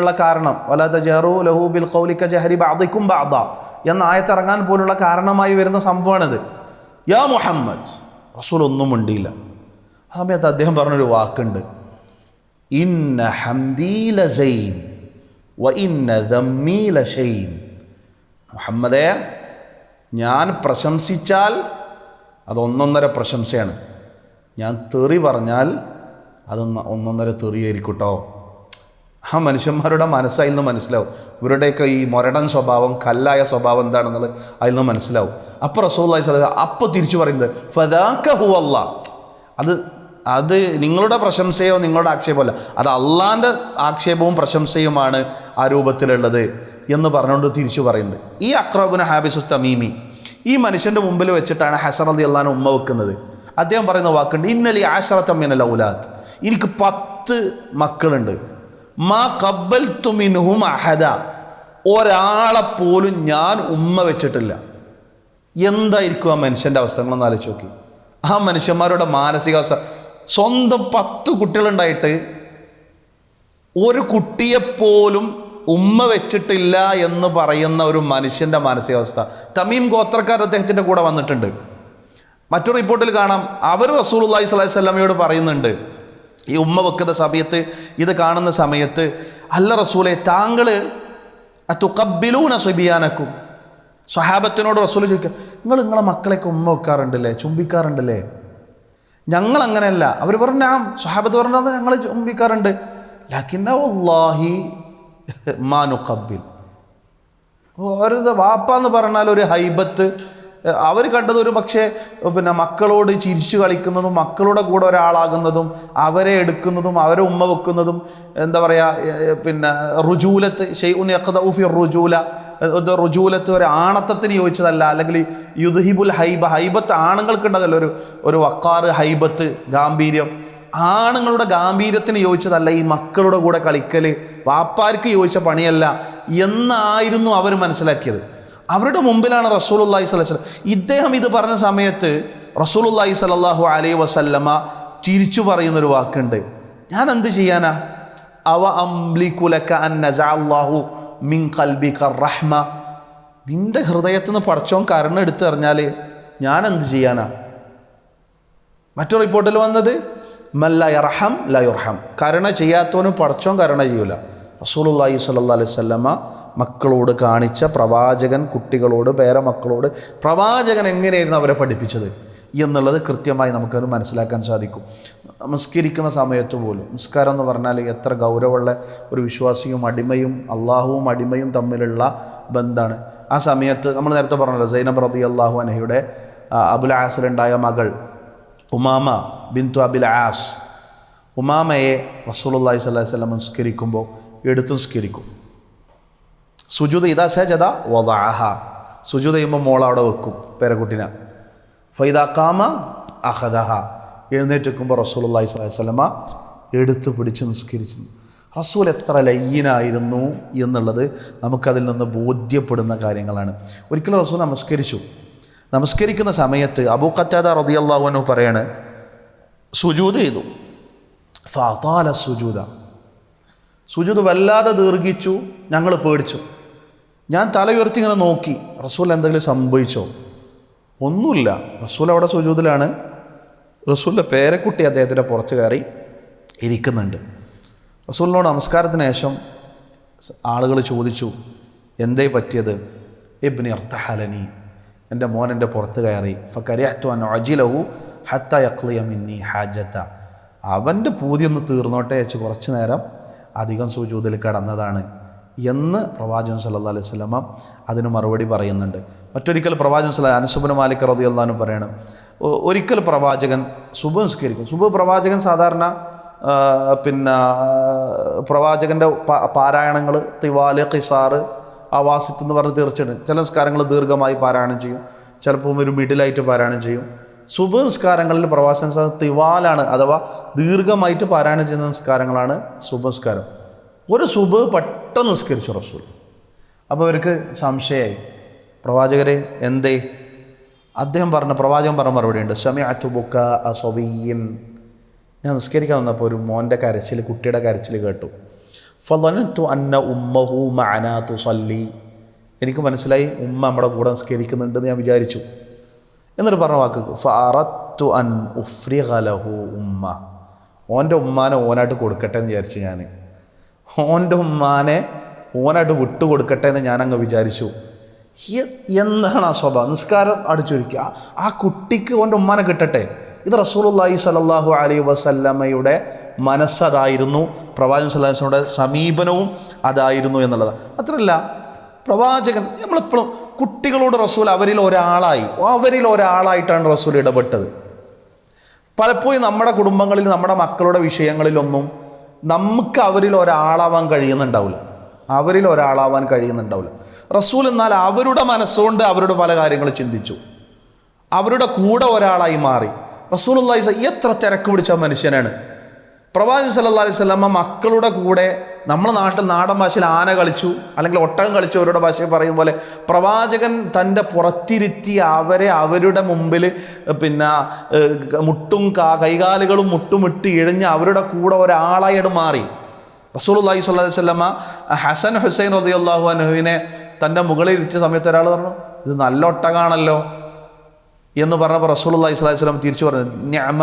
S1: ഉള്ള കാരണം വലാ തജഹറു ലഹു ബിൽ ഖൗലി കജഹരി ബഅദികും ബഅദ എന്ന ആയത്തിറങ്ങാൻ പോലുള്ള കാരണമായി വരുന്ന സംഭവമാണിത്. യാ മുഹമ്മദ്. റസൂൽ ഒന്നും മിണ്ടിയില്ല. ആ സമയത്ത് അദ്ദേഹം പറഞ്ഞൊരു വാക്കുണ്ട്, ഇന്ന ഹംദീ ലസൈൻ വ ഇന്ന ദമ്മീ ലശൈൻ. മുഹമ്മദേ, ഞാൻ പ്രശംസിച്ചാൽ അത് 1.5 പ്രശംസയാണ്, ഞാൻ തെറി പറഞ്ഞാൽ അത് 1.5 തെറിയായിരിക്കും കേട്ടോ. ആ മനുഷ്യന്മാരുടെ മനസ്സതിൽ നിന്ന് മനസ്സിലാവും. ഇവരുടെയൊക്കെ ഈ മൊരടൻ സ്വഭാവം, കല്ലായ സ്വഭാവം എന്താണെന്നുള്ളത് അതിൽ നിന്ന് മനസ്സിലാവും. അപ്പോൾ റസൂലുള്ളാഹി സ്വല്ലല്ലാഹി അലൈഹി വസല്ലം അപ്പോൾ തിരിച്ചു പറയുന്നത് ഫദാക ഹുവല്ലാഹ്. അത് നിങ്ങളുടെ പ്രശംസയോ നിങ്ങളുടെ ആക്ഷേപമല്ല, അത് അള്ളാൻ്റെ ആക്ഷേപവും പ്രശംസയുമാണ് ആ രൂപത്തിലുള്ളത് എന്ന് പറഞ്ഞുകൊണ്ട് തിരിച്ചു പറയുന്നുണ്ട്. ഈ അഖ്റ ഇബ്നു ഹാബിസ് തമീമി ഈ മനുഷ്യൻ്റെ മുമ്പിൽ വെച്ചിട്ടാണ് ഹസൻ റളിയല്ലാഹു അൻഹു ഉമ്മ വെക്കുന്നത്. അദ്ദേഹം പറയുന്ന വാക്കുണ്ട്, ഇന്നലി ആശറത മിനൽ ഔലാദ്. എനിക്ക് 10 മക്കളുണ്ട്. മാ ഖബ്ബൽതു മിൻഹും അഹദ. ഒരാളെപ്പോലും ഞാൻ ഉമ്മ വെച്ചിട്ടില്ല. എന്തായിരിക്കും ആ മനുഷ്യൻ്റെ അവസ്ഥ? നിങ്ങളൊന്ന് ആലോചിച്ച് നോക്കി. ആ മനുഷ്യന്മാരുടെ മാനസികാവസ്ഥ. സ്വന്തം 10 കുട്ടികളുണ്ടായിട്ട് ഒരു കുട്ടിയെപ്പോലും ഉമ്മ വെച്ചിട്ടില്ല എന്ന് പറയുന്ന ഒരു മനുഷ്യൻ്റെ മാനസികാവസ്ഥ. തമീം ഗോത്രക്കാർ അദ്ദേഹത്തിൻ്റെ കൂടെ വന്നിട്ടുണ്ട്. മറ്റൊരു റിപ്പോർട്ടിൽ കാണാം, അവർ റസൂലുള്ളാഹി സ്വല്ലല്ലാഹി അലൈഹി വസല്ലമയോട് പറയുന്നുണ്ട്, ഈ ഉമ്മ വെക്കുന്ന സമയത്ത്, ഇത് കാണുന്ന സമയത്ത്, അല്ല റസൂലെ, താങ്കൾ തുഖബ്ബിലൂന സുബിയാനക്കും. സ്വഹാബത്തിനോട് റസൂൽ ചോദിക്കുക, നിങ്ങളെ മക്കളെയൊക്കെ ഉമ്മ വെക്കാറുണ്ടല്ലേ, ചുംബിക്കാറുണ്ടല്ലേ? ഞങ്ങൾ അങ്ങനെയല്ല. അവർ പറഞ്ഞ സ്വഹാബത്ത് പറഞ്ഞത് ഞങ്ങൾ ചുംബിക്കാറുണ്ട്. ലാകിന്ന വല്ലാഹി മാ നുഖബ്ബിൽ. ഒരു വാപ്പാന്ന് പറഞ്ഞാൽ ഒരു ഹൈബത്ത്. അവർ കണ്ടത് ഒരു പക്ഷേ മക്കളോട് ചിരിച്ചു കളിക്കുന്നതും മക്കളുടെ കൂടെ ഒരാളാകുന്നതും അവരെ എടുക്കുന്നതും അവരെ ഉമ്മ വെക്കുന്നതും എന്താ പറയുക റുജൂലത്ത് ഷൈഉൻ യഖ്ദഉ ഫി റുജൂലത്ത് ഒരു ആണത്തത്തിന് യോജിച്ചതല്ല. അല്ലെങ്കിൽ യുദ്ഹിബുൽ ഹൈബത്ത് ആണുങ്ങൾക്കുണ്ടല്ലോ ഒരു വക്കാറ്, ഹൈബത്ത്, ഗാംഭീര്യം. ആണുങ്ങളുടെ ഗാംഭീര്യത്തിന് യോജിച്ചതല്ല ഈ മക്കളുടെ കൂടെ കളിക്കൽ, വാപ്പാർക്ക് യോജിച്ച പണിയല്ല എന്നായിരുന്നു അവർ മനസ്സിലാക്കിയത്. അവരുടെ മുമ്പിലാണ് റസൂലുള്ളാഹി സ്വല്ലല്ലാഹി അലൈഹി വസല്ലം. ഇദ്ദേഹം ഇത് പറഞ്ഞ സമയത്ത് റസൂലുള്ളാഹി സ്വല്ലല്ലാഹു അലൈഹി വസല്ലമ തിരിച്ചു പറയുന്നൊരു വാക്കുണ്ട്, ഞാൻ എന്ത് ചെയ്യാനാ? അവ അംലികു ലക അൻ നസഅല്ലാഹു മിൻ ഖൽബിക റഹ്മ, നിന്റെ ഹൃദയത്തിൽ നിന്ന് പടച്ചോൻ കരുണ എടുത്തെറിഞ്ഞാൽ ഞാൻ എന്ത് ചെയ്യാനാ? മറ്റൊരു റിപ്പോർട്ടിൽ വന്നത് മല്ല യർഹം ല യുർഹം, കരുണ ചെയ്യാത്തവനും പടച്ചോൻ കരുണ ചെയ്യൂല. റസൂലുള്ളാഹി സ്വല്ലല്ലാഹു അലൈഹി വസല്ലമ മക്കളോട് കാണിച്ച പ്രവാചകൻ കുട്ടികളോട് പേരമക്കളോട് പ്രവാചകൻ എങ്ങനെയായിരുന്നു അവരെ പഠിപ്പിച്ചത് എന്നുള്ളത് കൃത്യമായി നമുക്കത് മനസ്സിലാക്കാൻ സാധിക്കും. നമസ്കരിക്കുന്ന സമയത്ത് പോലും, നിസ്കാരം എന്ന് പറഞ്ഞാൽ എത്ര ഗൗരവമുള്ള ഒരു വിശ്വാസിയും അടിമയും അള്ളാഹുവും അടിമയും തമ്മിലുള്ള ബന്ധമാണ്. ആ സമയത്ത് നമ്മൾ നേരത്തെ പറഞ്ഞല്ലോ, സൈനബ് റളിയല്ലാഹു അൻഹയുടെ അബുൽ ആസിലുണ്ടായ മകൾ ഉമാമ ബിന്തു അബിൽ ആസ്, ഉമാമയെ റസൂലുള്ളാഹി സ്വല്ലല്ലാഹു അലൈഹി വസല്ലം നിസ്കരിക്കുമ്പോൾ എടുത്ത് നിസ്കരിക്കും. സുജൂദ് ഇദാ സജദ വദഅഹ, സുജൂദ് ചെയ്യുമ്പോൾ മോൾ അവിടെ വെക്കും പേരക്കുട്ടിനെ. ഫൈദാ ഖാമ അഖദഹ, എഴുന്നേറ്റിരിക്കുമ്പോൾ റസൂലുള്ളാഹി സ്വല്ലല്ലാഹു അലൈഹി വസല്ലമ എടുത്ത് പിടിച്ച് നിസ്കരിച്ചു. റസൂൽ എത്ര ലയ്യനായിരുന്നു എന്നുള്ളത് നമുക്കതിൽ നിന്ന് ബോധ്യപ്പെടുന്ന കാര്യങ്ങളാണ്. ഒരിക്കലും റസൂൽ നമസ്കരിക്കുന്ന സമയത്ത് അബൂ ഖത്താദ റളിയല്ലാഹു അൻഹു പറയാണ്, സുജൂദ് ചെയ്തു. ഫഅതാല സുജൂദ, സുജൂദ് വല്ലാതെ ദീർഘിച്ചു. ഞങ്ങൾ പേടിച്ചു. ഞാൻ തല ഉയർത്തി ഇങ്ങനെ നോക്കി, റസൂൽ എന്തെങ്കിലും സംഭവിച്ചോ? ഒന്നുമില്ല. റസൂൽ അവിടെ സുജൂദിലാണ്. റസൂലിൻ്റെ പേരക്കുട്ടി അദ്ദേഹത്തിൻ്റെ പുറത്ത് കയറി ഇരിക്കുന്നുണ്ട്. റസൂലിനോട് നമസ്കാരത്തിന് ശേഷം ആളുകൾ ചോദിച്ചു, എന്തേ പറ്റിയത്? ഇബ്നി ഇർതഹലനി, എൻ്റെ മോൻ എൻ്റെ പുറത്ത് കയറി. ഫകരിഹ്തു അൻ അജിലഹു ഹത്ത യഖ്ലിയ മിന്നി ഹാജത, അവൻ്റെ പൂതി ഒന്ന് തീർന്നോട്ടെ വെച്ച് കുറച്ച് നേരം അധികം സുജൂദിൽ കിടന്നതാണ് എന്ന് പ്രവാചകൻ സല്ലല്ലാഹു അലൈഹി വസല്ലമ അതിന് മറുപടി പറയുന്നുണ്ട്. മറ്റൊരിക്കൽ പ്രവാചകൻ അനസ് ഇബ്നു മാലിക് റളിയല്ലാഹു അൻഹു പറയണം, ഒരിക്കൽ പ്രവാചകൻ സുബ്ഹ് നിസ്കരിക്കും. സുബ്ഹ് പ്രവാചകൻ സാധാരണ പ്രവാചകൻ്റെ പാരായണങ്ങൾ തിവാല് ഖിസാറ് അവാസിത്ത് എന്ന് പറഞ്ഞ് തീർച്ചയായിട്ടും ചില നിസ്കാരങ്ങൾ ദീർഘമായി പാരായണം ചെയ്യും, ചിലപ്പോൾ ഒരു മിഡിലായിട്ട് പാരായണം ചെയ്യും. സുബ്ഹ് നിസ്കാരങ്ങളിൽ പ്രവാചകൻ തിവാലാണ് അഥവാ ദീർഘമായിട്ട് പാരായണം ചെയ്യുന്ന നിസ്കാരങ്ങളാണ് സുബ്ഹ് നിസ്കാരം. ഒരു സുബ്ഹ് പെട്ടെന്ന് നിസ്കരിച്ചു റസൂൽ. അപ്പോൾ അവർക്ക് സംശയമായി, പ്രവാചകരെ എന്തേ? പ്രവാചകൻ പറഞ്ഞ മറുപടി ഉണ്ട്, സമിഅതു ബുകാഅ സബിയ്യിൻ, ഞാൻ നിസ്കരിക്കാൻ വന്നപ്പോൾ ഒരു മോൻ്റെ കരച്ചിൽ, കുട്ടിയുടെ കരച്ചിൽ കേട്ടു. ഫളനതു അന്ന ഉമ്മഹു മഅനാ തുസല്ലി, എനിക്ക് മനസ്സിലായി ഉമ്മ നമ്മുടെ കൂടെ നിസ്കരിക്കുന്നുണ്ടെന്ന് ഞാൻ വിചാരിച്ചു. എന്നിട്ട് പറഞ്ഞ വാക്ക് ഫഅറദ്തു അൻ ഉഫ്രിഗ ലഹു ഉമ്മ, ഓൻ്റെ ഉമ്മാനെ ഓനായിട്ട് കൊടുക്കട്ടെ എന്ന് വിചാരിച്ചു. ഞാൻ ഓൻ്റെ ഉമ്മാനെ ഓനായിട്ട് വിട്ടുകൊടുക്കട്ടെ എന്ന് ഞാനങ്ങ് വിചാരിച്ചു. എന്താണ് ആ സ്വഭാവം? നിസ്കാരം അടിച്ചൊരുക്കുക, ആ കുട്ടിക്ക് ഓൻ്റെ ഉമ്മാനെ കിട്ടട്ടെ. ഇത് റസൂലുള്ളാഹി സ്വല്ലല്ലാഹു അലൈഹി വസല്ലമയുടെ മനസ്സതായിരുന്നു, പ്രവാചകൻ സ്വല്ലല്ലാഹു അലൈഹി വസല്ലമയുടെ സമീപനവും അതായിരുന്നു എന്നുള്ളതാണ്. മാത്രമല്ല പ്രവാചകൻ നമ്മളെപ്പോഴും കുട്ടികളോട് റസൂൽ അവരിൽ ഒരാളായിട്ടാണ് റസൂൽ ഇടപെട്ടത്. പലപ്പോഴും നമ്മുടെ കുടുംബങ്ങളിൽ നമ്മുടെ മക്കളുടെ വിഷയങ്ങളിലൊന്നും നമുക്ക് അവരിൽ ഒരാളാവാൻ കഴിയുന്നുണ്ടാവില്ല. റസൂൽ എന്നാൽ അവരുടെ മനസ്സുകൊണ്ട് അവരുടെ പല കാര്യങ്ങൾ ചിന്തിച്ചു, അവരുടെ കൂടെ ഒരാളായി മാറി. റസൂലുള്ളാഹി എത്ര തിരക്ക് പിടിച്ച മനുഷ്യനാണ്. പ്രവാചകൻ സല്ലല്ലാഹു അലൈഹി വസല്ലമ മക്കളുടെ കൂടെ, നമ്മുടെ നാടൻ ഭാഷയിൽ ആന കളിച്ചു അല്ലെങ്കിൽ ഒട്ടകം കളിച്ചു അവരുടെ ഭാഷയിൽ പറയും പോലെ, പ്രവാചകൻ തൻ്റെ പുറത്തിരുത്തി അവരുടെ മുമ്പിൽ കൈകാലുകളും മുട്ടുമിട്ട് ഇഴഞ്ഞ് അവരുടെ കൂടെ ഒരാളായിട്ട് മാറി. റസൂലുള്ളാഹി സ്വല്ലല്ലാഹു അലൈഹി വസല്ലമ ഹസൻ ഹുസൈൻ റളിയല്ലാഹു അൻഹുവിനെ തൻ്റെ മുകളിൽ ഇരിച്ച സമയത്ത് ഒരാൾ പറഞ്ഞു, ഇത് നല്ല ഒട്ടകാണല്ലോ എന്ന് പറഞ്ഞപ്പോൾ റസൂലുള്ളാഹി സ്വല്ലല്ലാഹു അലൈഹി വസല്ലം തിരിച്ചു പറഞ്ഞു, നിഅമ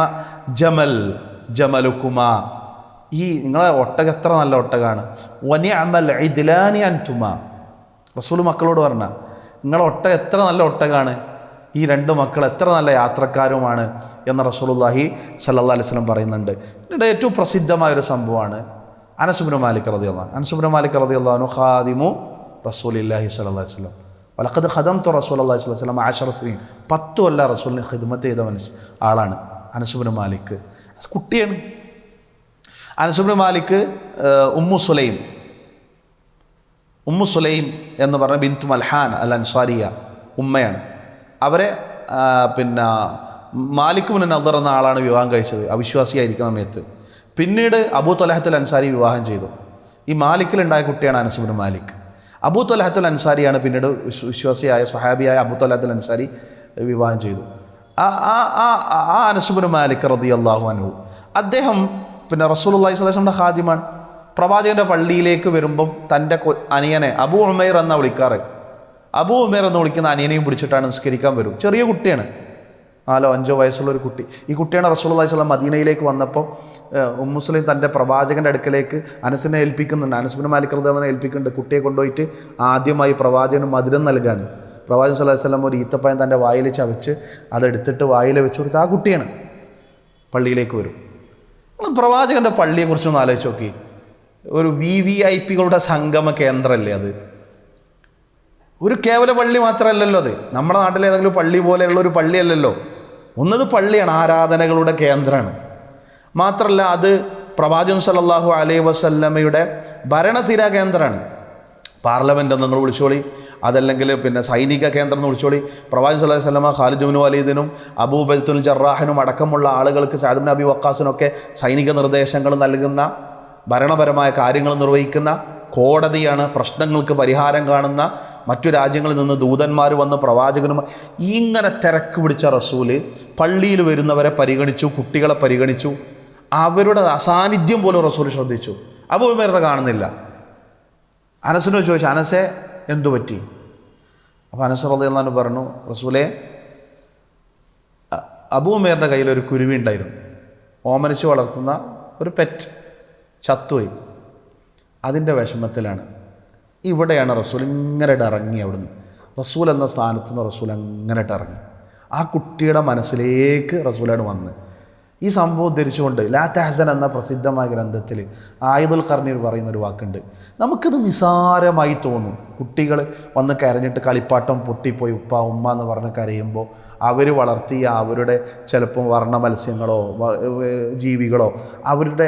S1: ജമലുക്കുമാ, ഈ നിങ്ങളെ ഒട്ടക എത്ര നല്ല ഒട്ടകാണ്. വനിഅമൽ ഇദ്ലാനി അൻതുമാ, റസൂൽ മക്കളോട് പറഞ്ഞ നിങ്ങളെ ഒട്ടക എത്ര നല്ല ഒട്ടകാണ്, ഈ രണ്ട് മക്കൾ എത്ര നല്ല യാത്രക്കാരുമാണ് എന്ന് റസൂലുള്ളാഹി സ്വല്ലല്ലാഹു അലൈഹി വസല്ലം പറയുന്നുണ്ട്. ഇതിൻ്റെ ഏറ്റവും പ്രസിദ്ധമായൊരു സംഭവമാണ് അനസ് ഇബ്നു മാലിക് റളിയല്ലാഹു അൻഹു ഖാദിമു റസൂലില്ലാഹി സ്വല്ലല്ലാഹു അലൈഹി വസല്ലം. വലഖദ് ഖദംതു റസൂലുള്ളാഹി സ്വല്ലല്ലാഹു അലൈഹി വസല്ലം 10 സനീൻ, 10 കൊല്ലം റസൂലിനെ ഖിദ്മത്ത് ചെയ്ത ആളാണ് അനസ് ഇബ്നു മാലിക്. കുട്ടിയാണ് അനസ് ഇബ്നു മാലിക്. ഉമ്മു സുലൈം എന്ന് പറഞ്ഞ ബിന്തു മൽഹാൻ അൽ അൻസാരിയ ഉമ്മയാണ്. അവരെ മാലിക് ഇബ്നു നദർ എന്ന ആളാണ് വിവാഹം കഴിച്ചത് അവിശ്വാസിയായിരിക്കുന്ന സമയത്ത്. പിന്നീട് അബൂ ത്വലഹത്തുൽ അൻസാരി വിവാഹം ചെയ്തു. ഈ മാലിക്കിലുണ്ടായ കുട്ടിയാണ് അനസ് ഇബ്നു മാലിക്. അബൂ ത്വലഹത്തുൽ അൻസാരിയാണ് പിന്നീട് വിശ്വാസിയായ സ്വഹാബിയായ അബൂ ത്വലഹത്തുൽ അൻസാരി വിവാഹം ചെയ്തു. അനസ് ഇബ്നു മാലിക് റളിയല്ലാഹു അൻഹു അദ്ദേഹം റസൂലുള്ളാഹി സ്വല്ലല്ലാഹു അലൈഹി വസല്ലമയുടെ ഖാദിമാണ്. പ്രവാചകൻ്റെ പള്ളിയിലേക്ക് വരുമ്പം തൻ്റെ അനിയനെ അബൂ ഉമൈർ എന്നാണ് വിളിക്കാറ്. അബൂ ഉമൈർ എന്ന് വിളിക്കുന്ന അനിയനെയും പിടിച്ചിട്ടാണ് നിസ്കരിക്കാൻ വരും. ചെറിയ കുട്ടിയാണ്, 4-5 വയസ്സുള്ളൊരു കുട്ടി. ഈ കുട്ടിയാണ് റസൂലുള്ളാഹി സ്വല്ലല്ലാഹു അലൈഹി വസല്ലം മദീനയിലേക്ക് വന്നപ്പോൾ മുസ്ലിം തൻ്റെ പ്രവാചകൻ്റെ അടുക്കലേക്ക് അനസിനെ ഏൽപ്പിക്കുന്നുണ്ട്. അനസ് ബിൻ മാലിക് റളിയല്ലാഹു അൻഹു ഏൽപ്പിക്കുന്നുണ്ട് കുട്ടിയെ കൊണ്ടുപോയിട്ട് ആദ്യമായി പ്രവാചകന് മധുരം നൽകാൻ. പ്രവാചകൻ സ്വല്ലല്ലാഹു അലൈഹി വസല്ലം ഒരു ഈത്തപ്പഴം തൻ്റെ വായിൽ ചവച്ച് അതെടുത്തിട്ട് വായിൽ വെച്ച് കൊടുത്ത് ആ കുട്ടിയാണ് പള്ളിയിലേക്ക് വരും. പ്രവാചകൻ്റെ പള്ളിയെക്കുറിച്ചൊന്ന് ആലോചിച്ച് നോക്കി. ഒരു VVIPകളുടെ സംഗമ കേന്ദ്രമല്ലേ അത്? ഒരു കേവല പള്ളി മാത്രമല്ലല്ലോ അത്. നമ്മുടെ നാട്ടിലെ ഏതെങ്കിലും പള്ളി പോലെയുള്ള ഒരു പള്ളിയല്ലല്ലോ. ഒന്നത് പള്ളിയാണ്, ആരാധനകളുടെ കേന്ദ്രമാണ്. മാത്രമല്ല അത് പ്രവാചകൻ സല്ലല്ലാഹു അലൈഹി വസല്ലമയുടെ ഭരണസിരാ കേന്ദ്രമാണ്. പാർലമെൻ്റ് നിങ്ങൾ വിളിച്ചോളി, അതല്ലെങ്കിൽ പിന്നെ സൈനിക കേന്ദ്രം എന്ന് വിളിച്ചോളി. പ്രവാചകൻ സല്ലല്ലാഹു അലൈഹി വസല്ലമ ഖാലിദ് ബിൻ വലീദിനും അബൂ ഉബൈദത്തുൽ ജറാഹിനും അടക്കമുള്ള ആളുകൾക്ക് സഅദ് ബിൻ അബി വഖാസിനൊക്കെ സൈനിക നിർദ്ദേശങ്ങൾ നൽകുന്ന, ഭരണപരമായ കാര്യങ്ങൾ നിർവഹിക്കുന്ന കോടതിയാണ്. പ്രശ്നങ്ങൾക്ക് പരിഹാരം കാണുന്ന, മറ്റു രാജ്യങ്ങളിൽ നിന്ന് ദൂതന്മാർ വന്ന് പ്രവാചകനും ഇങ്ങനെ തിരക്ക് പിടിച്ച റസൂല് പള്ളിയിൽ വരുന്നവരെ പരിഗണിച്ചു, കുട്ടികളെ പരിഗണിച്ചു. അവരുടെ അസാന്നിധ്യം പോലും റസൂൽ ശ്രദ്ധിച്ചു. അബൂ ഉമൈറിനെ കാണുന്നില്ല. അനസിനോട് ചോദിച്ചു, അനസെ എന്തു പറ്റി? അപ്പോൾ അനസ് റളിയല്ലാഹു അൻഹു പറഞ്ഞു, റസൂലേ, അബൂ ഉമൈറിൻ്റെ കയ്യിൽ ഒരു കുരുവി ഉണ്ടായിരുന്നു, ഓമനിച്ച് വളർത്തുന്ന ഒരു പെറ്റ്, ചത്തുപോയി. അതിൻ്റെ വിഷമത്തിലാണ്. ഇവിടെയാണ് റസൂൽ ഇങ്ങനെ ഇറങ്ങി. അവിടുന്ന് റസൂൽ എന്ന സ്ഥാനത്ത് നിന്ന് റസൂൽ അങ്ങനെ ഇറങ്ങി. ആ കുട്ടിയുടെ മനസ്സിലേക്ക് റസൂലാണ് വന്ന് ഈ സംഭവം ധരിച്ചുകൊണ്ട് ലാ തഹ്സൻ എന്ന പ്രസിദ്ധമായ ഗ്രന്ഥത്തിൽ ആയിദുൽ ഖർനി പറയുന്നൊരു വാക്കുണ്ട്. നമുക്കിത് നിസാരമായി തോന്നും. കുട്ടികൾ വന്ന് കരഞ്ഞിട്ട് കളിപ്പാട്ടം പൊട്ടിപ്പോയി ഉപ്പ ഉമ്മ എന്ന് പറഞ്ഞ് കരയുമ്പോൾ അവർ വളർത്തിയ അവരുടെ ചിലപ്പോൾ വർണ്ണ മത്സ്യങ്ങളോ ജീവികളോ അവരുടെ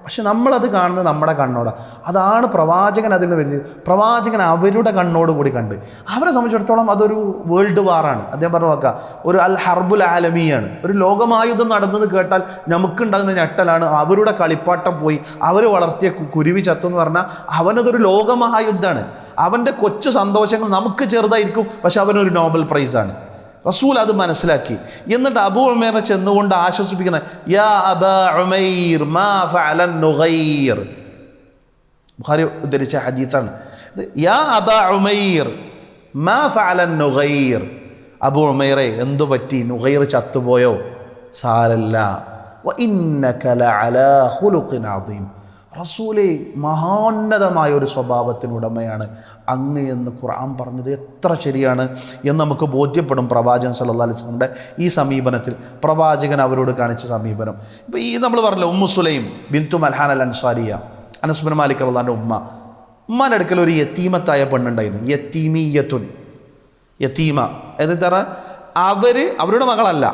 S1: പക്ഷെ നമ്മളത് കാണുന്നത് നമ്മുടെ കണ്ണോടാണ്. അതാണ് പ്രവാചകൻ അതിൽ നിന്ന് വരുന്നത്. പ്രവാചകൻ അവരുടെ കണ്ണോട് കൂടി കണ്ട്. അവരെ സംബന്ധിച്ചിടത്തോളം അതൊരു വേൾഡ് വാറാണ്. അദ്ദേഹം പറഞ്ഞു നോക്കുക, ഒരു അൽ ഹർബുൽ ആലമിയാണ്. ഒരു ലോകമായുധം നടന്നത് കേട്ടാൽ നമുക്കുണ്ടാകുന്ന ഞെട്ടലാണ്. അവരുടെ കളിപ്പാട്ടം പോയി, അവർ വളർത്തിയ കുരുവി ചത്തെന്ന് പറഞ്ഞാൽ അവനതൊരു ലോകമഹായുദ്ധമാണ്. അവൻ്റെ കൊച്ചു സന്തോഷങ്ങൾ നമുക്ക് ചെറുതായിരിക്കും, പക്ഷെ അവനൊരു നോബൽ പ്രൈസാണ്. റസൂൽ അത് മനസ്സിലാക്കി. എന്നിട്ട് അബൂ ഉമൈറിനെ ചെന്നുകൊണ്ട് ആശ്വസിപ്പിക്കുന്ന, യാ അബാ ഉമൈർ മാ ഫഅലൻ നുഗൈർ. ബുഖാരി ഉദ്ധരിച്ച ഹദീസാണ്. യാ അബാ ഉമൈർ മാ ഫഅലൻ നുഗൈർ. അബൂ ഉമൈറെ എന്തു പറ്റി? നുഗൈർ ചത്തുപോയോ? സാരല്ല. വ ഇന്നക ലഅലാ ഖുലുഖിൻ അദീം. റസൂലേ, മഹോന്നതമായ ഒരു സ്വഭാവത്തിനുടമയാണ് അങ്ങ് എന്ന് ഖുർആൻ പറഞ്ഞത് എത്ര ശരിയാണ് എന്ന് നമുക്ക് ബോധ്യപ്പെടും. പ്രവാചകൻ സല്ലല്ലാഹു അലൈഹി വസല്ലമയുടെ ഈ സമീപനത്തിൽ, പ്രവാചകൻ അവരോട് കാണിച്ച സമീപനം. ഇപ്പോൾ ഈ നമ്മൾ പറഞ്ഞല്ലോ, ഉമ്മു സുലൈം ബിന്തു മൽഹാൻ അൽ അൻസാരിയ, അനസ് ബിൻ മാലിക് റളിയല്ലാഹു അൻഹു ഉമ്മാൻ്റെ അടുക്കൽ ഒരു യത്തീമത്തായ പെണ്ണുണ്ടായിരുന്നു. യത്തീമിയത്തുൻ, യത്തീമ എന്ന് പറഞ്ഞാൽ അവരുടെ മകളല്ല,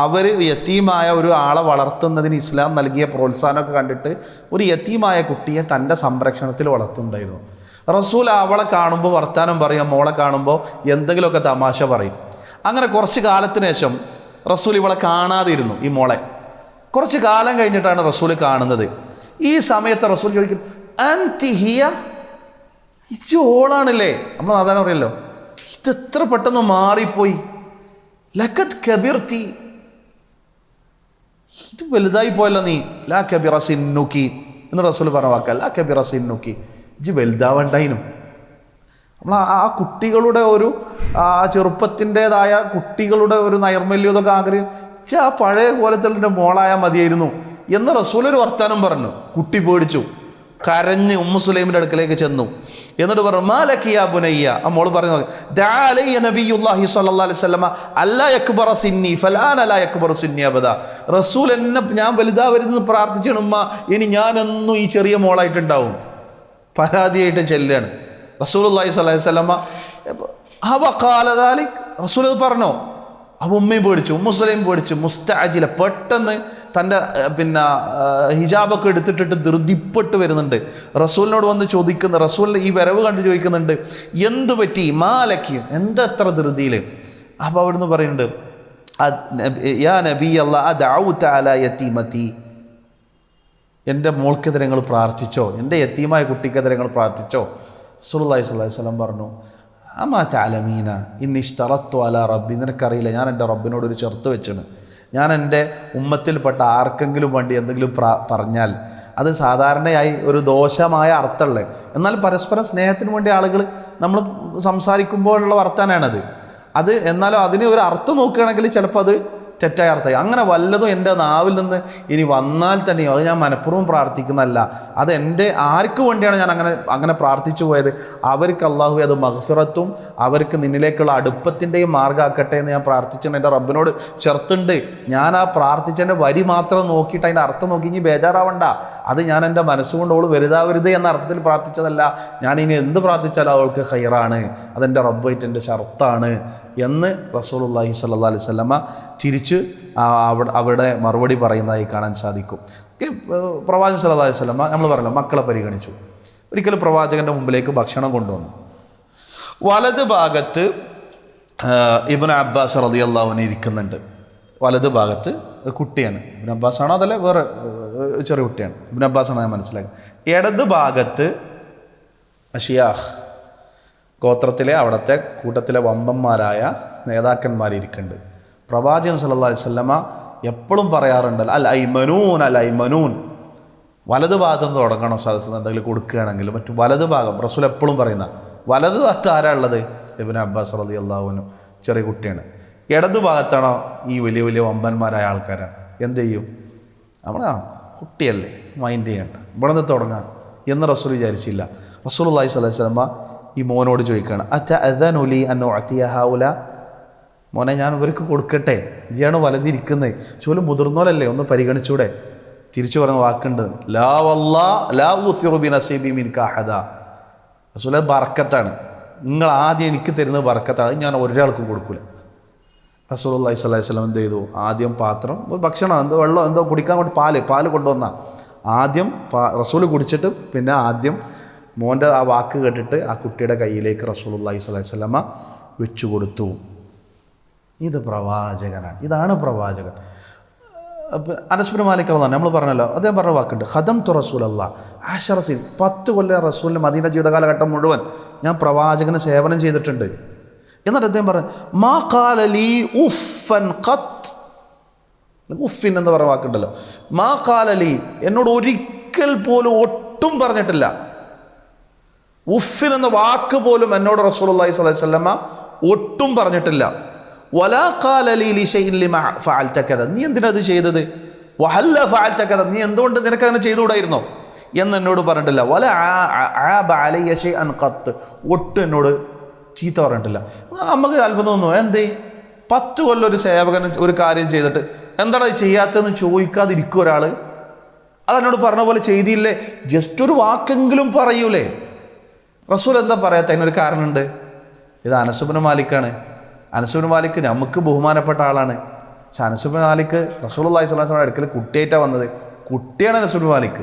S1: അവർ യത്തീമായ ഒരു ആളെ വളർത്തുന്നതിന് ഇസ്ലാം നൽകിയ പ്രോത്സാഹനമൊക്കെ കണ്ടിട്ട് ഒരു യത്തീമായ കുട്ടിയെ തൻ്റെ സംരക്ഷണത്തിൽ വളർത്തുന്നുണ്ടായിരുന്നു. റസൂൽ അവളെ കാണുമ്പോൾ വർത്താനം പറയാം, മോളെ കാണുമ്പോൾ എന്തെങ്കിലുമൊക്കെ തമാശ പറയും. അങ്ങനെ കുറച്ച് കാലത്തിന് ശേഷം റസൂൽ ഇവളെ കാണാതിരുന്നു, ഈ മോളെ. കുറച്ച് കാലം കഴിഞ്ഞിട്ടാണ് റസൂൽ കാണുന്നത്. ഈ സമയത്ത് റസൂൽ ചോദിക്കും, അൻതി ഹിയ, ഇത് ഓളാണല്ലേ? നമ്മൾ സാധാരണ പറയല്ലോ, ഇതെത്ര പെട്ടെന്ന് മാറിപ്പോയി. ലഖദ് കബിർതി, ഇത് വലുതായി പോയല്ലോ നീ. ലാ കബിറ സിന്നുക്കി എന്ന് റസൂൽ പറഞ്ഞ വാക്കല്ല. ലാ കബിറ സിന്നുക്കി, ഇത് വലുതാവണ്ടായിനും. നമ്മൾ ആ കുട്ടികളുടെ ഒരു ചെറുപ്പത്തിൻ്റെതായ കുട്ടികളുടെ ഒരു നൈർമല്യം ഇതൊക്കെ ആഗ്രഹിച്ച് ആ പഴയ കോലത്തിൻ്റെ മോളായാൽ മതിയായിരുന്നു എന്ന് റസൂൽ ഒരു വർത്താനം പറഞ്ഞു. കുട്ടി പേടിച്ചു, കരഞ്ഞ് ഉമ്മു സുലൈമിൻ്റെ അടുക്കലേക്ക് ചെന്നു. എന്നിട്ട് പറഞ്ഞു, മാ ലക്കി യാ ബുനയ്യ. ആ മോള് പറഞ്ഞു, ദഅ അലയ്യ നബിയുല്ലാഹി സ്വല്ലല്ലാഹു അലൈഹി വസല്ലമ അല്ലാ യക്ബറ സിന്നി ഫലാന ലാ യക്ബറു സിന്നി അബദ. റസൂൽ എന്നെ ഞാൻ വലുതാവരുതെന്ന് പ്രാർത്ഥിച്ചാണ് ഉമ്മ, ഇനി ഞാനെന്നും ഈ ചെറിയ മോളായിട്ടുണ്ടാവും. പരാതിയായിട്ട് ചെല്ലുകയാണ് റസൂലുള്ളാഹി സ്വല്ലല്ലാഹു അലൈഹി വസല്ലമ. ഹവ ഖാല ദാലിക്, റസൂൽ അത് പറഞ്ഞോ? അപ്പോൾ ഉമ്മയും പേടിച്ചു, ഉമ്മു സുലൈം പേടിച്ചു. മുസ്തഅജില, പെട്ടെന്ന് തൻ്റെ ഹിജാബൊക്കെ എടുത്തിട്ടിട്ട് ധൃതിപ്പെട്ട് വരുന്നുണ്ട്. റസൂലിനോട് വന്ന് ചോദിക്കുന്ന, റസൂലിൻ്റെ ഈ വരവ് കണ്ട് ചോദിക്കുന്നുണ്ട്, എന്തു പറ്റി? മാലക്കി, എന്തത്ര ധൃതിയിൽ? അപ്പോൾ അവിടുന്ന് പറയുന്നുണ്ട്, യാ നബി അല്ലാഹ് അദഅഉത അലാ യതീമതി, എൻ്റെ മോൾക്കെതിരെ നിങ്ങൾ പ്രാർത്ഥിച്ചോ? എൻ്റെ യതീമായ കുട്ടിക്കെതിരെ നിങ്ങൾ പ്രാർത്ഥിച്ചോ? റസൂലുള്ളാഹി സ്വല്ലല്ലാഹു അലൈഹി വസല്ലം പറഞ്ഞു, അമാ തഅലമീന ഇന്നി ഇശ്തറത്തു അലാ റബ്ബി, നിനക്കറിയില്ല ഞാൻ എൻ്റെ റബ്ബിനോട് ഒരു ചെറുത്ത് വെച്ചാണ്. ഞാൻ എൻ്റെ ഉമ്മത്തിൽപ്പെട്ട ആർക്കെങ്കിലും വേണ്ടി എന്തെങ്കിലും പറഞ്ഞാൽ അത് സാധാരണയായി ഒരു ദോഷമായ അർത്ഥമുള്ളത്. എന്നാൽ പരസ്പരം സ്നേഹത്തിന് വേണ്ടി ആളുകൾ നമ്മൾ സംസാരിക്കുമ്പോഴുള്ള വർത്താനാണത്. എന്നാലും അതിന് ഒരു അർത്ഥം നോക്കുകയാണെങ്കിൽ ചിലപ്പോൾ അത് തെറ്റായ അർത്ഥമായി. അങ്ങനെ വല്ലതും എൻ്റെ നാവിൽ നിന്ന് ഇനി വന്നാൽ തന്നെയോ അത് ഞാൻ മനഃപൂർവ്വം പ്രാർത്ഥിക്കുന്നതല്ല. അത് എൻ്റെ ആർക്ക് വേണ്ടിയാണ് ഞാൻ അങ്ങനെ പ്രാർത്ഥിച്ചു പോയത്? അവർക്ക് അള്ളാഹു അത് മഗ്ഫിറത്തും അവർക്ക് നിന്നിലേക്കുള്ള അടുപ്പത്തിൻ്റെയും മാർഗ്ഗമാക്കട്ടെ എന്ന് ഞാൻ പ്രാർത്ഥിച്ചിട്ടുണ്ട്. എൻ്റെ റബ്ബിനോട് ചേർത്തുണ്ട്. ഞാൻ ആ പ്രാർത്ഥിച്ചതിൻ്റെ വരി മാത്രം നോക്കിയിട്ട് അതിൻ്റെ അർത്ഥം നോക്കി ഇനി ബേജാറാവണ്ട. അത് ഞാൻ എൻ്റെ മനസ്സുകൊണ്ട് അവൾ വലുതാവരുത് എന്ന അർത്ഥത്തിൽ പ്രാർത്ഥിച്ചതല്ല. ഞാൻ ഇനി എന്ത് പ്രാർത്ഥിച്ചാലും അവൾക്ക് ഖൈറാണ്, അതെൻ്റെ റബ്ബായിട്ട് എൻ്റെ ഷർത്താണ് എന്ന് റസൂലുള്ളാഹി സ്വല്ലല്ലാഹു അലൈഹി വസല്ലമ തിരിച്ച് അവിടെ മറുപടി പറയുന്നതായി കാണാൻ സാധിക്കും. പ്രവാചകൻ സ്വല്ലല്ലാഹു അലൈഹി വസല്ലമ നമ്മൾ പറഞ്ഞല്ലോ മക്കളെ പരിഗണിച്ചു. ഒരിക്കലും പ്രവാചകൻ്റെ മുമ്പിലേക്ക് ഭക്ഷണം കൊണ്ടുവന്നു. വലത് ഭാഗത്ത് ഇബ്നു അബ്ബാസ് റളിയല്ലാഹു അൻഹു ഇരിക്കുന്നുണ്ട്. വലത് ഭാഗത്ത് കുട്ടിയാണ്. ഇബ്നു അബ്ബാസ് ആണോ അതല്ല വേറെ ചെറിയ കുട്ടിയാണ്? ഇബ്നു അബ്ബാസ് ആണ് ഞാൻ മനസ്സിലാക്കി. ഇടത് ഭാഗത്ത് അഷിയാഖ് ഗോത്രത്തിലെ അവിടുത്തെ കൂട്ടത്തിലെ വമ്പന്മാരായ നേതാക്കന്മാരിയ്ക്കുന്നുണ്ട്. പ്രവാചകൻ സല്ലല്ലാഹു അലൈഹി വസല്ലമ എപ്പോഴും പറയാറുണ്ടല്ലോ അൽ ഐമനൂൻ അൽ ഐമനൂൻ. വലത് ഭാഗത്തുനിന്ന് തുടങ്ങണം സദസ്സിന് എന്തെങ്കിലും കൊടുക്കുകയാണെങ്കിൽ. മറ്റു വലത് ഭാഗം റസൂൽ എപ്പോഴും പറയുന്ന വലത് ഭാഗത്ത് ആരാ ഉള്ളത്? ഇബ്നു അബ്ബാസ് റളിയല്ലാഹു അൻഹു ചെറിയ കുട്ടിയാണ്. ഇടത് ഭാഗത്താണോ ഈ വലിയ വലിയ വമ്പന്മാരായ ആൾക്കാരാണ്? എന്ത് ചെയ്യും? നമ്മളാ കുട്ടിയല്ലേ, മൈൻഡ് ചെയ്യണ്ട, ഇവിടെ നിന്ന് തുടങ്ങാം എന്ന് റസൂൽ വിചാരിച്ചില്ല. റസൂലുള്ളാഹി സ്വല്ലല്ലാഹു അലൈഹി വസല്ലമ ഈ മോനോട് ചോദിക്കുകയാണ്, അതഅദനു ലി അൻ ഉഅതിയ ഹൗല, മോനെ ഞാൻ ഇവർക്ക് കൊടുക്കട്ടെ, ഇയാണ് വലതിരിക്കുന്നത്, ചോലും മുതിർന്നോലല്ലേ, ഒന്ന് പരിഗണിച്ചൂടെ? തിരിച്ചു പറഞ്ഞ വാക്കുണ്ട്, ലാ വല്ലാ ലാ ഉസിറു ബിനസീബി മിൻക അഹദ. റസൂലേ ബർക്കത്താണ്, നിങ്ങൾ ആദ്യം എനിക്ക് തരുന്നത് ബർക്കത്താണ്, ഞാൻ ഒരാൾക്കും കൊടുക്കില്ല. റസൂലുള്ളാഹി സ്വല്ലല്ലാഹു അലൈഹി വസല്ലം എന്ത് ചെയ്തു? ആദ്യം പാത്രം ഭക്ഷണം എന്തോ വെള്ളം എന്തോ കുടിക്കാൻ വേണ്ടി പാല് കൊണ്ടുവന്ന ആദ്യം റസൂൽ കുടിച്ചിട്ട് പിന്നെ ആദ്യം മോൻ്റെ ആ വാക്ക് കേട്ടിട്ട് ആ കുട്ടിയുടെ കയ്യിലേക്ക് റസൂലുള്ളാഹി സ്വല്ലല്ലാഹു അലൈഹി വസല്ലമ വെച്ചു കൊടുത്തു. ഇത് പ്രവാചകനാണ്, ഇതാണ് പ്രവാചകൻ. അനസ് ബിൻ മാലിക് റളിയല്ലാഹു അൻഹു നമ്മൾ പറഞ്ഞല്ലോ, അദ്ദേഹം പറഞ്ഞ വാക്കുണ്ട്, ഖദംതു റസൂലല്ലാഹ് 10 സീൻ, 10 കൊല്ലം റസൂലിൻ്റെ മദീന ജീവിതകാലഘട്ടം മുഴുവൻ ഞാൻ പ്രവാചകന് സേവനം ചെയ്തിട്ടുണ്ട്. എന്നിട്ട് അദ്ദേഹം പറഞ്ഞു, മാ ഖാല ലീ ഉഫൻ ഖത്ത്, ഉഫിൻ എന്ന് പറഞ്ഞ വാക്കുണ്ടല്ലോ, മാ ഖാല ലീ, എന്നോട് ഒരിക്കൽ പോലും ഒട്ടും പറഞ്ഞിട്ടില്ല. ഉഫിൻ എന്ന വാക്ക് പോലും എന്നോട് റസൂലുള്ളാഹി സ്വല്ലല്ലാഹു അലൈഹി വസല്ലമ ഒട്ടും പറഞ്ഞിട്ടില്ല. വലാ ഖാല ലീ ലിശൈഇൻ ലിമാ ഫഅൽത കദ, നീ എന്തിനാ അത് ചെയ്തത്? വഹല്ല ഫഅൽത കദ, നീ എന്തുകൊണ്ട് നിനക്ക് അങ്ങനെ ചെയ്തുകൂടായിരുന്നോ എന്ന് എന്നോട് പറഞ്ഞിട്ടില്ല. വലാ ആബ അലയ്യ ശൈഅൻ ഖത്ത്, ഒട്ടും എന്നോട് ചീത്ത പറഞ്ഞിട്ടില്ല. നമുക്ക് അത്ഭുതം തോന്നുന്നു, എന്തേ 10 കൊല്ലം ഒരു സേവകന് ഒരു കാര്യം ചെയ്തിട്ട് എന്താണ് അത് ചെയ്യാത്തതെന്ന് ചോദിക്കാതിരിക്കും ഒരാൾ? അതെന്നോട് പറഞ്ഞ പോലെ ചെയ്തില്ലേ, ജസ്റ്റ് ഒരു വാക്കെങ്കിലും പറയൂലേ? റസൂൽ എന്താ പറയാത്ത? അതിനൊരു കാരണമുണ്ട്. ഇത് അനസ് ബിൻ മാലിക്കാണ്. അനസ് ബിൻ മാലിക് നമുക്ക് ബഹുമാനപ്പെട്ട ആളാണ്. പക്ഷെ അനസ് ബിൻ മാലിക് റസൂലുള്ളാഹി സ്വല്ലല്ലാഹു അലൈഹി വസല്ലം അടുക്കൽ കുട്ടിയായിട്ടാണ് വന്നത്. കുട്ടിയാണ് അനസ് ബിൻ മാലിക്,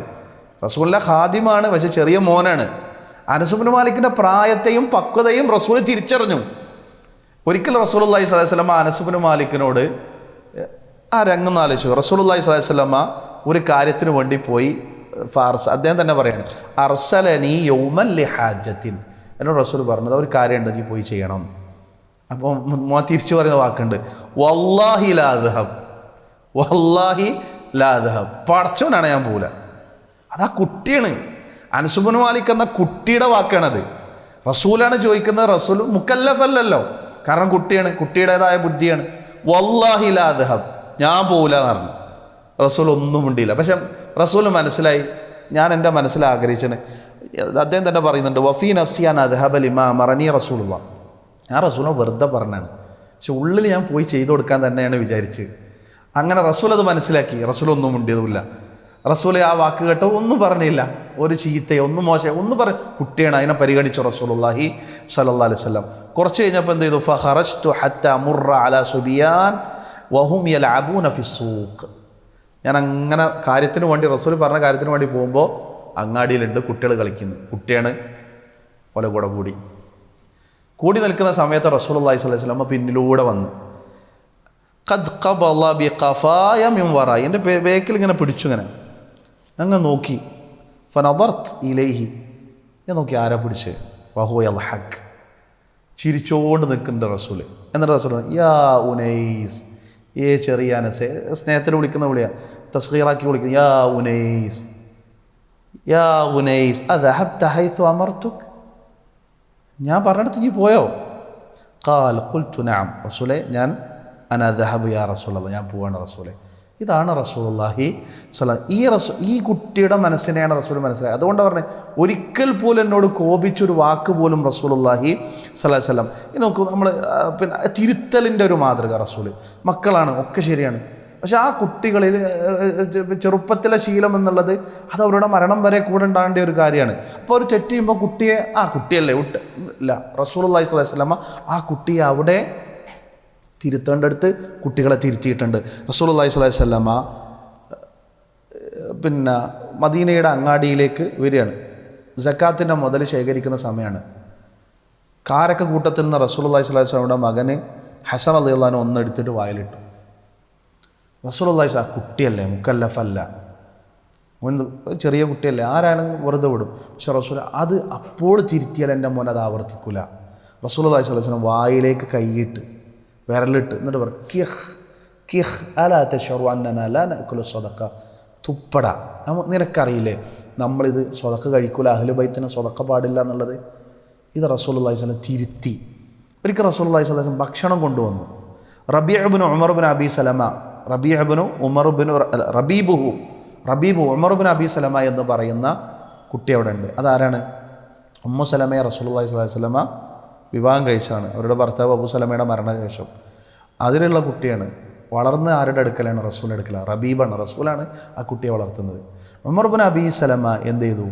S1: റസൂലിൻ്റെ ഖാദിമാണ്, പക്ഷെ ചെറിയ മോനാണ്. അനസ് ബിൻ മാലിക്കിൻ്റെ പ്രായത്തെയും പക്വതയും റസൂൽ തിരിച്ചറിഞ്ഞു. ഒരിക്കൽ റസൂലുള്ളാഹി സ്വല്ലല്ലാഹു അലൈഹി വസല്ലം അനസ് ബിൻ മാലിക്കിനോട് ആ രംഗം ആലോചിച്ചു. റസൂലുള്ളാഹി സ്വല്ലല്ലാഹു അലൈഹി വസല്ലം ഒരു കാര്യത്തിന് വേണ്ടി പോയി ഫാർസ്, അദ്ദേഹം തന്നെ പറയാണ്, അർസലനി യൗമൻ ലിഹാജത്തിൻ, എന്നോട് റസൂൽ പറഞ്ഞത് ഒരു കാര്യമുണ്ട്, നീ പോയി ചെയ്യണം. അപ്പോൾ തിരിച്ചു പറയുന്ന വാക്കുണ്ട്, വല്ലാഹി ലാ അദ്ഹബ്, വല്ലാഹി ലാ അദ്ഹബ്, പടച്ചോനാണ് ഞാൻ പോവില്ല. അതാ കുട്ടിയാണ്. അനസ് ബിൻ മാലിക് എന്ന കുട്ടിയുടെ വാക്കാണത്. റസൂലാണ് ചോദിക്കുന്നത്, റസൂൽ മുക്കല്ലഫല്ലല്ലോ, കാരണം കുട്ടിയാണ്, കുട്ടിയുടേതായ ബുദ്ധിയാണ്. വല്ലാഹി ലാ അദ്ഹബ്, ഞാൻ പോവില്ല എന്ന് പറഞ്ഞു. റസൂൽ ഒന്നും ഉണ്ടില്ല. പക്ഷെ റസൂൽ മനസ്സിലായി, ഞാൻ എൻ്റെ മനസ്സിൽ ആഗ്രഹിച്ചത്. അദ്ദേഹം തന്നെ പറയുന്നുണ്ട്, വഫീ നഫ്സിയാൻ അദ്ഹബ ലിമാ അമറനി റസൂലുള്ളാഹ്, ഞാൻ റസൂലിനെ വെറുതെ പറഞ്ഞാണ്, പക്ഷെ ഉള്ളിൽ ഞാൻ പോയി ചെയ്തു കൊടുക്കാൻ തന്നെയാണ് വിചാരിച്ച്. അങ്ങനെ റസൂൽ അത് മനസ്സിലാക്കി. റസൂൽ ഒന്നും ഉണ്ടിയതുമില്ല. റസൂൽ ആ വാക്ക് കേട്ടോ ഒന്നും പറഞ്ഞില്ല, ഒരു ചീത്തയോ ഒന്നും മോശം ഒന്നും കുട്ടിയാണ്, അതിനെ പരിഗണിച്ചു റസൂലുള്ളാഹി സ്വല്ലല്ലാഹു അലൈഹി വസല്ലം. കുറച്ച് കഴിഞ്ഞപ്പോൾ എന്ത് ചെയ്തു? ഫഖറജ്തു ഹത്താ മുറ അലാ സുബിയാൻ വഹും യൽഅബൂന ഫിസ്സൂഖ്, ഞാൻ അങ്ങനെ കാര്യത്തിന് വേണ്ടി, റസൂൽ പറഞ്ഞ കാര്യത്തിന് വേണ്ടി പോകുമ്പോൾ അങ്ങാടിയിലുണ്ട് കുട്ടികൾ കളിക്കുന്നു. കുട്ടിയാണ് ഓലെ കൂടെ കൂടി നിൽക്കുന്ന സമയത്ത് റസൂലുള്ളാഹി സ്വല്ലല്ലാഹു അലൈഹി വസല്ലം പിന്നിലൂടെ വന്ന് ഖദ് ഖബള ബിഖഫായ മിൻ വറായി, എൻ്റെ ബേക്കിൽ ഇങ്ങനെ പിടിച്ചു, ഇങ്ങനെ അങ്ങ് നോക്കി. ഫനദർത് ഇലൈഹി, ഞാൻ നോക്കി, ആരാ പിടിച്ച്? വഹുവ യൽഹഖ്, ചിരിച്ചോണ്ട് നിൽക്കുന്നുണ്ട് റസൂൽ. എന്നിട്ട് റസൂൽ യാ ഉനൈസ്, ചെറിയ അനസെ, സ്നേഹത്തിൽ വിളിക്കുന്ന വിളിയാ, തസ്ഗീറാക്കി വിളിക്കുന്ന യാ ഉനൈസ്,
S2: യാ ഉനൈസ് അദഹബ്ത ഹൈതു അമർതുക്, ഞാൻ പറഞ്ഞിടത്ത് നീ പോയോ? ഖാൽ ഖുൽതു നഅം റസൂലേ, ഞാൻ അന ദഹബ് യാ റസൂലല്ലാഹ്, ഞാൻ പോവാണ് റസൂലേ. ഇതാണ് റസൂലുള്ളാഹി സ്വല്ലല്ലാഹു ഈ കുട്ടിയുടെ മനസ്സിനെയാണ് റസൂൽ മനസ്സിലായത്. അതുകൊണ്ട് പറഞ്ഞത് ഒരിക്കൽ പോലും എന്നോട് കോപിച്ചൊരു വാക്ക് പോലും റസൂലുള്ളാഹി സ്വല്ലല്ലാഹു അലൈഹി വസല്ലം. ഇനി നോക്കൂ, നമ്മൾ പിന്നെ തിരുത്തലിൻ്റെ ഒരു മാതൃക റസൂൽ. മക്കളാണ്, ഒക്കെ ശരിയാണ്, പക്ഷെ ആ കുട്ടികളിൽ ചെറുപ്പത്തിലെ ശീലം എന്നുള്ളത് അത് അവരുടെ മരണം വരെ കൂടെ ഉണ്ടാകേണ്ട ഒരു കാര്യമാണ്. അപ്പോൾ ഒരു തെറ്റ് ചെയ്യുമ്പോൾ കുട്ടിയെ കുട്ടിയല്ലേ ഇല്ല, റസൂലുള്ളാഹി സ്വല്ലല്ലാഹു അലൈഹി വസല്ലം ആ കുട്ടിയെ അവിടെ തിരുത്തേണ്ടടുത്ത് കുട്ടികളെ തിരുത്തിയിട്ടുണ്ട്. റസൂലുള്ളാഹി സ്വല്ലല്ലാഹു അലൈഹി വസല്ലം പിന്നെ മദീനയുടെ അങ്ങാടിയിലേക്ക് വരികയാണ്. സക്കാത്തിൻ്റെ മുതൽ ശേഖരിക്കുന്ന സമയമാണ്. കാരക്ക കൂട്ടത്തിൽ നിന്ന് റസൂലുള്ളാഹി സ്വല്ലല്ലാഹു അലൈഹി വസല്ലമയുടെ മകന് ഹസൻ റളിയല്ലാഹു അൻഹു ഒന്നെടുത്തിട്ട് വായിലിട്ടു. റസൂലുള്ളാഹി സ്വല്ലല്ലാഹു അലൈഹി വസല്ലം കുട്ടിയല്ലേ, മുക്കല്ലഫല്ല, ചെറിയ കുട്ടിയല്ലേ, ആരാണെങ്കിലും വെറുതെ വിടും. പക്ഷെ റസൂൽ അത് അപ്പോൾ തിരുത്തിയാൽ എൻ്റെ മോൻ അത് ആവർത്തിക്കില്ല. റസൂലുള്ളാഹി സ്വല്ലല്ലാഹു അലൈഹി വസല്ലം വായിലേക്ക് കൈയിട്ട് വിരലിട്ട് എന്നിട്ട് പറയും, കിഹ് കിഹ് അലാ തശഉറു അന്നനാ ലാ നഅകുലു സ്വദഖ, തുപ്പട, നിനക്കറിയില്ലേ നമ്മളിത് സ്വദഖ കഴിക്കൂല, അഹ്ലു ബൈത്തിന് സ്വദഖ പാടില്ല എന്നുള്ളത്. ഇത് റസൂലുള്ളാഹി സ്വല്ലല്ലാഹു അലൈഹി വസല്ലം തിരുത്തി. ഒരിക്കൽ റസൂലുള്ളാഹി സ്വല്ലല്ലാഹു അലൈഹി വസല്ലം ഭക്ഷണം കൊണ്ടുവന്നു. റബീഉ ഉമർ ബിൻ അബി സലമ, റബീബു ഉമർ ബിൻ അബി സലമ എന്ന് പറയുന്ന കുട്ടി അവിടെ ഉണ്ട്. അതാരാണ്? ഉമ്മു സലമയെ റസൂലുള്ളാഹി സ്വല്ലല്ലാഹു അലൈഹി വസല്ലം വിവാഹം കഴിച്ചാണ്. അവരുടെ ഭർത്താവ് അബൂ സലമയുടെ മരണശേഷം അതിലുള്ള കുട്ടിയാണ്. വളർന്ന് ആരുടെ അടുക്കലാണ്? റസൂലിൻ്റെ അടുക്കലാണ്. റബീബാണ്, റസൂലാണ് ആ കുട്ടിയെ വളർത്തുന്നത്. ഉമർ ബിൻ അബി സലമ എന്ത് ചെയ്തു?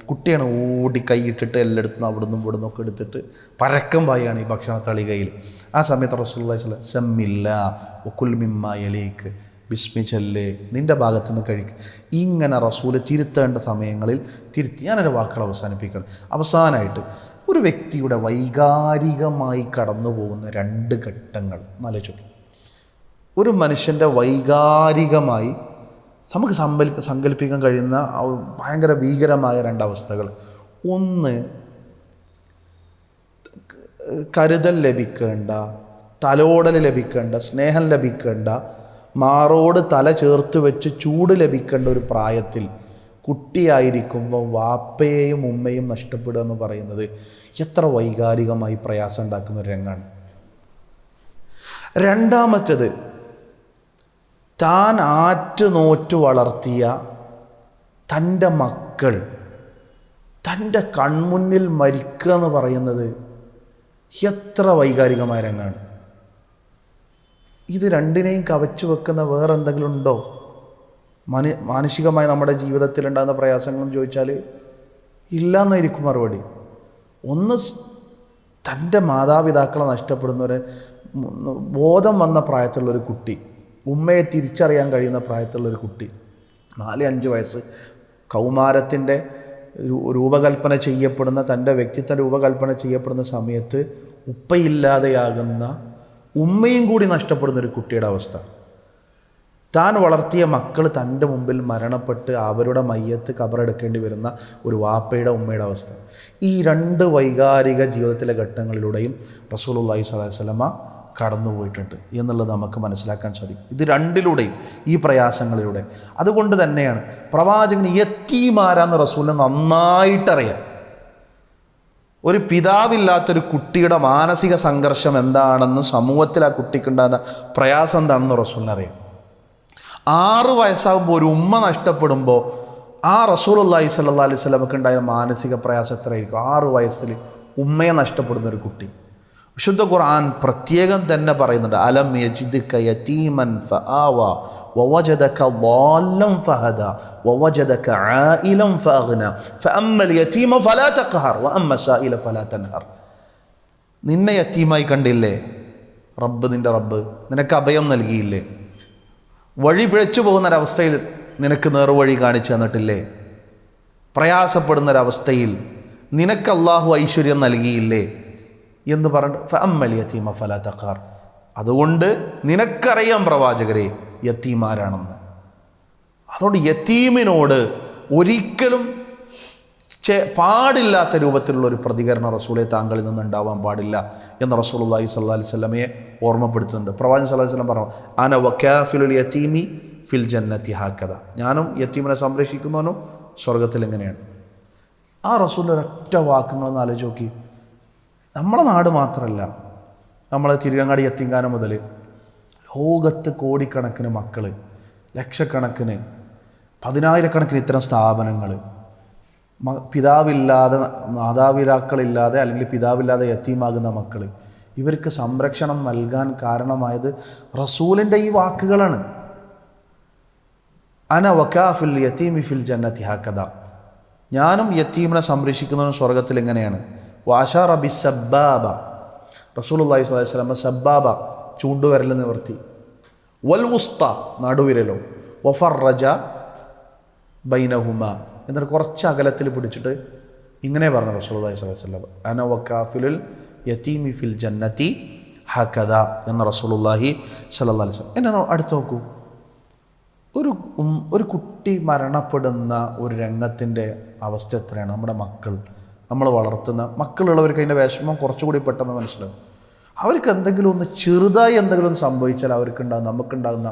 S2: കുട്ടിയാണ് ഓടി കൈയിട്ടിട്ട് എല്ലായിടത്തും അവിടുന്നും ഇവിടുന്നും ഒക്കെ എടുത്തിട്ട് പരക്കം പായാണ് ഈ ഭക്ഷണ തളികയിൽ. ആ സമയത്ത് റസൂലുള്ളാഹി സ്വല്ലല്ലാഹു അലൈഹി വസല്ലം സമ്മില്ലാ വകുൽ മിമ്മാ യലീക്, ബിസ്മി ചൊല്ല്, നിൻ്റെ ഭാഗത്തുനിന്ന് കഴിക്കുക. ഇങ്ങനെ റസൂല് തിരുത്തേണ്ട സമയങ്ങളിൽ തിരുത്തി. ഞാനൊരു വാക്കുകൾ അവസാനിപ്പിക്കണം. അവസാനമായിട്ട് ഒരു വ്യക്തിയുടെ വൈകാരികമായി കടന്നു പോകുന്ന 2 ഘട്ടങ്ങൾ ആലോചിച്ചു. ഒരു മനുഷ്യൻ്റെ വൈകാരികമായി നമുക്ക് സങ്കല്പിക്കാൻ കഴിയുന്ന ഭയങ്കര ഭീകരമായ 2 അവസ്ഥകൾ. ഒന്ന്, കരുതൽ ലഭിക്കേണ്ട, തലോടൽ ലഭിക്കേണ്ട, സ്നേഹം ലഭിക്കേണ്ട, മാറോട് തല ചേർത്ത് വെച്ച് ചൂട് ലഭിക്കേണ്ട ഒരു പ്രായത്തിൽ കുട്ടിയായിരിക്കുമ്പോൾ വാപ്പയെയും ഉമ്മയും നഷ്ടപ്പെടുക എന്ന് പറയുന്നത് എത്ര വൈകാരികമായി പ്രയാസം ഉണ്ടാക്കുന്ന ഒരു രംഗമാണ്. രണ്ടാമത്തേത്, താൻ ആറ്റുനോറ്റ് വളർത്തിയ തൻ്റെ മക്കൾ തൻ്റെ കൺമുന്നിൽ മരിക്കുക എന്ന് പറയുന്നത് എത്ര വൈകാരികമായ രംഗമാണ്. ഇത് രണ്ടിനെയും കവച്ചു വെക്കുന്ന വേറെ എന്തെങ്കിലും ഉണ്ടോ? മാനുഷികമായി നമ്മുടെ ജീവിതത്തിലുണ്ടാകുന്ന പ്രയാസങ്ങളും ചോദിച്ചാൽ ഇല്ലയെന്നായിരിക്കും മറുപടി. ഒന്ന്, തൻ്റെ മാതാപിതാക്കളെ നഷ്ടപ്പെടുന്നവരെ ബോധം വന്ന പ്രായത്തിലുള്ളൊരു കുട്ടി, ഉമ്മയെ തിരിച്ചറിയാൻ കഴിയുന്ന പ്രായത്തിലുള്ളൊരു കുട്ടി, 4-5 വയസ്സ്, കൗമാരത്തിൻ്റെ രൂപകൽപ്പന ചെയ്യപ്പെടുന്ന, തൻ്റെ വ്യക്തിത്വം രൂപകൽപ്പന ചെയ്യപ്പെടുന്ന സമയത്ത് ഉപ്പയില്ലാതെയാകുന്ന, ഉമ്മയും കൂടി നഷ്ടപ്പെടുന്നൊരു കുട്ടിയുടെ അവസ്ഥ. താൻ വളർത്തിയ മക്കൾ തൻ്റെ മുമ്പിൽ മരണപ്പെട്ട് അവരുടെ മയ്യത്ത് ഖബറെടുക്കേണ്ടി വരുന്ന ഒരു വാപ്പയുടെ ഉമ്മയുടെ അവസ്ഥ. ഈ 2 വൈകാരിക ജീവിതത്തിലെ ഘട്ടങ്ങളിലൂടെയും റസൂലുള്ളാഹി സ്വല്ലല്ലാഹു അലൈഹി വസല്ലമ കടന്നുപോയിട്ടുണ്ട് എന്നുള്ളത് നമുക്ക് മനസ്സിലാക്കാൻ സാധിക്കും. ഇത് 2ിലൂടെയും, ഈ പ്രയാസങ്ങളിലൂടെ. അതുകൊണ്ട് തന്നെയാണ് പ്രവാചകന് യത്തീമാരാന്ന് റസൂലിന് നന്നായിട്ടറിയാം. ഒരു പിതാവില്ലാത്തൊരു കുട്ടിയുടെ മാനസിക സംഘർഷം എന്താണെന്ന്, സമൂഹത്തിൽ ആ കുട്ടിക്കുണ്ടാകുന്ന പ്രയാസം എന്താണെന്ന് റസൂലിനറിയാം. 6 വയസ്സാകുമ്പോൾ ഒരു ഉമ്മ നഷ്ടപ്പെടുമ്പോൾ ആ റസൂലുള്ളാഹി സ്വല്ലല്ലാഹു അലൈഹി വസല്ലമക്ക് ഉണ്ടായ മാനസിക പ്രയാസം എത്രയായിരിക്കും? 6 വയസ്സിൽ ഉമ്മയെ നഷ്ടപ്പെടുന്ന ഒരു കുട്ടി. വിശുദ്ധ ഖുർആൻ പ്രത്യേകം തന്നെ പറയുന്നുണ്ട്, അലം യജിദ്ക യതീമൻ ഫആവ വവജദക ളാല്ലൻ ഫഹദ വവജദക ആയിലൻ ഫഅഗ്ന ഫഅമ്മൽ യതീമ ഫലാ തഖ്ഹർ വഅമ്മ സായില ഫലാ തൻഹർ. നിന്നെ യതീമായി കണ്ടില്ലേ റബ്ബ്, നിന്റെ റബ്ബ് നിനക്ക് അഭയം നൽകിയില്ലേ? വഴി പിഴച്ചു പോകുന്നൊരവസ്ഥയിൽ നിനക്ക് നേർവഴി കാണിച്ചു തന്നിട്ടില്ലേ? പ്രയാസപ്പെടുന്നൊരവസ്ഥയിൽ നിനക്ക് അള്ളാഹു ഐശ്വര്യം നൽകിയില്ലേ എന്ന് പറഞ്ഞിട്ട് ഫഅമ്മൽ യതീമ ഫലാ തഖ്ഹർ. അതുകൊണ്ട് നിനക്കറിയാം പ്രവാചകരെ യത്തീമാരാണെന്ന്. അതുകൊണ്ട് യത്തീമിനോട് ഒരിക്കലും പാടില്ലാത്ത രൂപത്തിലുള്ള ഒരു പ്രതികരണം റസൂലെ താങ്കളിൽ നിന്ന് ഉണ്ടാവാൻ പാടില്ല എന്ന് റസൂലുള്ളാഹി സ്വല്ലല്ലാഹു അലൈഹി വസല്ലമയെ ഓർമ്മപ്പെടുത്തുന്നുണ്ട്. പ്രവാചകൻ സ്വല്ലല്ലാഹു അലൈഹി വസല്ലം പറഞ്ഞു, അന വകാഫിലുൽ യതീമി ഫിൽ ജന്നത്തി ഹാക്കദ. ഞാനും യത്തീമിനെ സംരക്ഷിക്കുന്നവനും സ്വർഗത്തിൽ എങ്ങനെയാണ്. ആ റസൂലിൻ്റെ ഒരൊറ്റ വാക്കുകളൊന്ന് ആലോചിച്ച് നോക്കി. നമ്മളെ നാട് മാത്രമല്ല, നമ്മളെ തിരുവങ്ങാടി യത്തീംഖാന മുതൽ ലോകത്ത് കോടിക്കണക്കിന് മക്കൾ, ലക്ഷക്കണക്കിന്, പതിനായിരക്കണക്കിന് ഇത്തരം സ്ഥാപനങ്ങൾ, പിതാവില്ലാതെ മാതാപിതാക്കളില്ലാതെ അല്ലെങ്കിൽ പിതാവില്ലാതെ യത്തീമാകുന്ന മക്കൾ, ഇവർക്ക് സംരക്ഷണം നൽകാൻ കാരണമായത് റസൂലിൻ്റെ ഈ വാക്കുകളാണ്. അന വകാഫിൽ യതീമി ഫിൽ ജന്നതി ഹകദ, ഞാനും യത്തീമിനെ സംരക്ഷിക്കുന്നവനും സ്വർഗത്തിൽ എങ്ങനെയാണ്. വഅശറ ബിസ്സബ്ബാബ, റസൂലുള്ളാഹി സ്വല്ലല്ലാഹി അലൈഹി വസല്ലം സബ്ബാബ ചൂണ്ടുവിരൽ നിവർത്തി, വൽ വുസ്ത നടുവിരലോ, വഫറജ ബൈനഹുമ എന്നിട്ട് കുറച്ച് അകലത്തിൽ പിടിച്ചിട്ട് ഇങ്ങനെ പറഞ്ഞു റസൂലുള്ളാഹി സ്വല്ലല്ലാഹി അലൈഹി വസല്ലം, അന വകാഫിലുൽ യതീമി ഫിൽ ജന്നതി ഹകദ എന്ന റസൂലുള്ളാഹി സ്വല്ലല്ലാഹി അലൈഹി വസല്ലം. എന്നാ അടുത്ത് നോക്കൂ, ഒരു കുട്ടി മരണപ്പെടുന്ന ഒരു രംഗത്തിൻ്റെ അവസ്ഥ എത്രയാണ്. നമ്മുടെ മക്കൾ, നമ്മൾ വളർത്തുന്ന മക്കളുള്ളവർക്ക് അതിൻ്റെ വിഷമം കുറച്ചുകൂടി പെട്ടെന്ന് മനസ്സിലാവും. അവർക്ക് എന്തെങ്കിലും ഒന്ന് ചെറുതായി എന്തെങ്കിലും ഒന്ന് സംഭവിച്ചാൽ നമുക്കുണ്ടാകുന്ന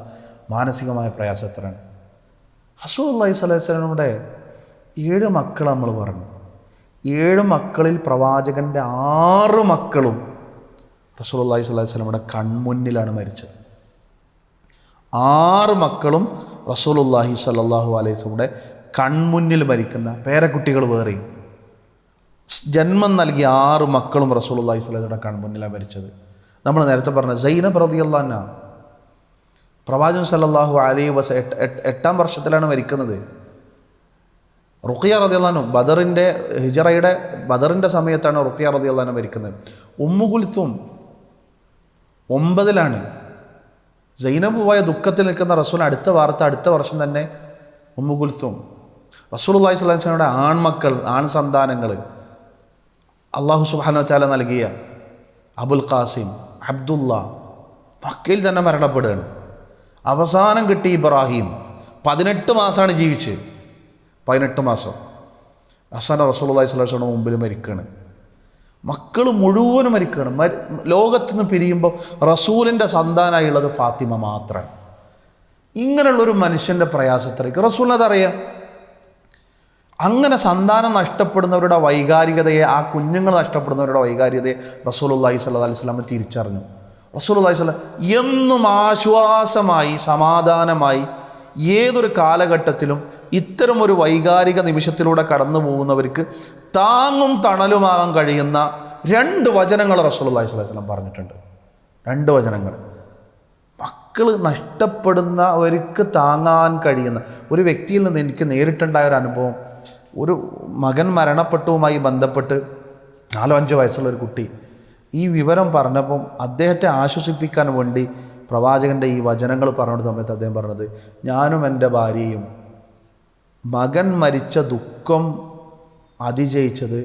S2: മാനസികമായ പ്രയാസം എത്രയാണ്. റസൂലുള്ളാഹി സ്വല്ലല്ലാഹി അലൈഹി വസല്ലമയുടെ 7 മക്കൾ നമ്മൾ പറഞ്ഞു. 7 മക്കളിൽ പ്രവാചകൻ്റെ 6 മക്കളും റസൂലുള്ളാഹി സ്വല്ലല്ലാഹി അലൈഹി വസല്ലമയുടെ കൺമുന്നിലാണ് മരിച്ചത്. 6 മക്കളും റസൂലുള്ളാഹി സ്വല്ലല്ലാഹു അലൈഹി വസല്ലമയുടെ കൺമുന്നിൽ മരിക്കുന്ന പേരക്കുട്ടികൾ വേറെയും. ജന്മം നൽകിയ 6 മക്കളും റസൂലുള്ളാഹി സ്വല്ലല്ലാഹു അലൈഹി വസല്ലമയുടെ കൺമുന്നിലാണ് മരിച്ചത്. നമ്മൾ നേരത്തെ പറഞ്ഞ സൈനബ് റളിയല്ലാഹു അൻഹ, പ്രവാചകൻ സല്ലല്ലാഹു അലൈഹി വസല്ലം 8ാം വർഷത്തിലാണ് മരിക്കുന്നത്. റുഖിയ റളിയല്ലാഹു അൻഹ ബദറിൻ്റെ സമയത്താണ് റുഖിയ റളിയല്ലാഹു അൻഹ മരിക്കുന്നത്. ഉമ്മു കുൽസും 9ലാണ്. സൈനബ് പോയ ദുഃഖത്തിൽ നിൽക്കുന്ന റസൂൽ അടുത്ത വർഷം തന്നെ ഉമ്മു കുൽസും. റസൂലുള്ളാഹി സ്വല്ലല്ലാഹു അലൈഹി വസല്ലമയുടെ ആൺമക്കൾ, സന്താനങ്ങൾ അല്ലാഹു സുബ്ഹാനഹു വ തആല നൽകിയ അബുൽ ഖാസിം, അബ്ദുള്ള മക്കയിൽ തന്നെ മരണപ്പെടുകയാണ്. അവസാനം കിട്ടി ഇബ്രാഹിം. 18 മാസമാണ് ജീവിച്ച്. 18 മാസം അവസാനം റസൂലുള്ളാഹി സ്വല്ലല്ലാഹു അലൈഹി വസല്ലം മുമ്പിൽ മരിക്കുകയാണ്. മക്കൾ മുഴുവനും മരിക്കുകയാണ്. ലോകത്തു നിന്ന് പിരിയുമ്പോൾ റസൂലിൻ്റെ സന്താനമായുള്ളത് ഫാത്തിമ മാത്രമാണ്. ഇങ്ങനെയുള്ളൊരു മനുഷ്യൻ്റെ പ്രയാസത്തിലേക്ക് റസൂലിനതറിയാം. അങ്ങനെ സന്താനം നഷ്ടപ്പെടുന്നവരുടെ വൈകാരികതയെ, ആ കുഞ്ഞുങ്ങൾ നഷ്ടപ്പെടുന്നവരുടെ വൈകാരികതയെ റസൂലുള്ളാഹി സ്വല്ലല്ലാഹി അലൈഹി വസല്ലം തിരിച്ചറിഞ്ഞു. റസൂലുള്ളാഹി സ്വല്ലല്ലാഹി അലൈഹി വസല്ലം എന്നും ആശ്വാസമായി, സമാധാനമായി, ഏതൊരു കാലഘട്ടത്തിലും ഇത്തരമൊരു വൈകാരിക നിമിഷത്തിലൂടെ കടന്നു പോകുന്നവർക്ക് താങ്ങും തണലുമാകാൻ കഴിയുന്ന 2 വചനങ്ങൾ റസൂലുള്ളാഹി സ്വല്ലല്ലാഹി അലൈഹി വസല്ലം പറഞ്ഞിട്ടുണ്ട്. 2 വചനങ്ങൾ. മക്കൾ നഷ്ടപ്പെടുന്നവർക്ക് താങ്ങാൻ കഴിയുന്ന ഒരു വ്യക്തിയിൽ നിന്ന് എനിക്ക് നേരിട്ടുണ്ടായ ഒരു അനുഭവം, ഒരു മകൻ മരണപ്പെട്ടുമായി ബന്ധപ്പെട്ട് 4-5 വയസ്സുള്ള ഒരു കുട്ടി ഈ വിവരം പറഞ്ഞപ്പം അദ്ദേഹത്തെ ആശ്വസിപ്പിക്കാൻ വേണ്ടി പ്രവാചകൻ്റെ ഈ വചനങ്ങൾ പറഞ്ഞ സമയത്ത് അദ്ദേഹം പറഞ്ഞത്, ഞാനും എൻ്റെ ഭാര്യയും മകൻ മരിച്ച ദുഃഖം അതിജയിച്ചത്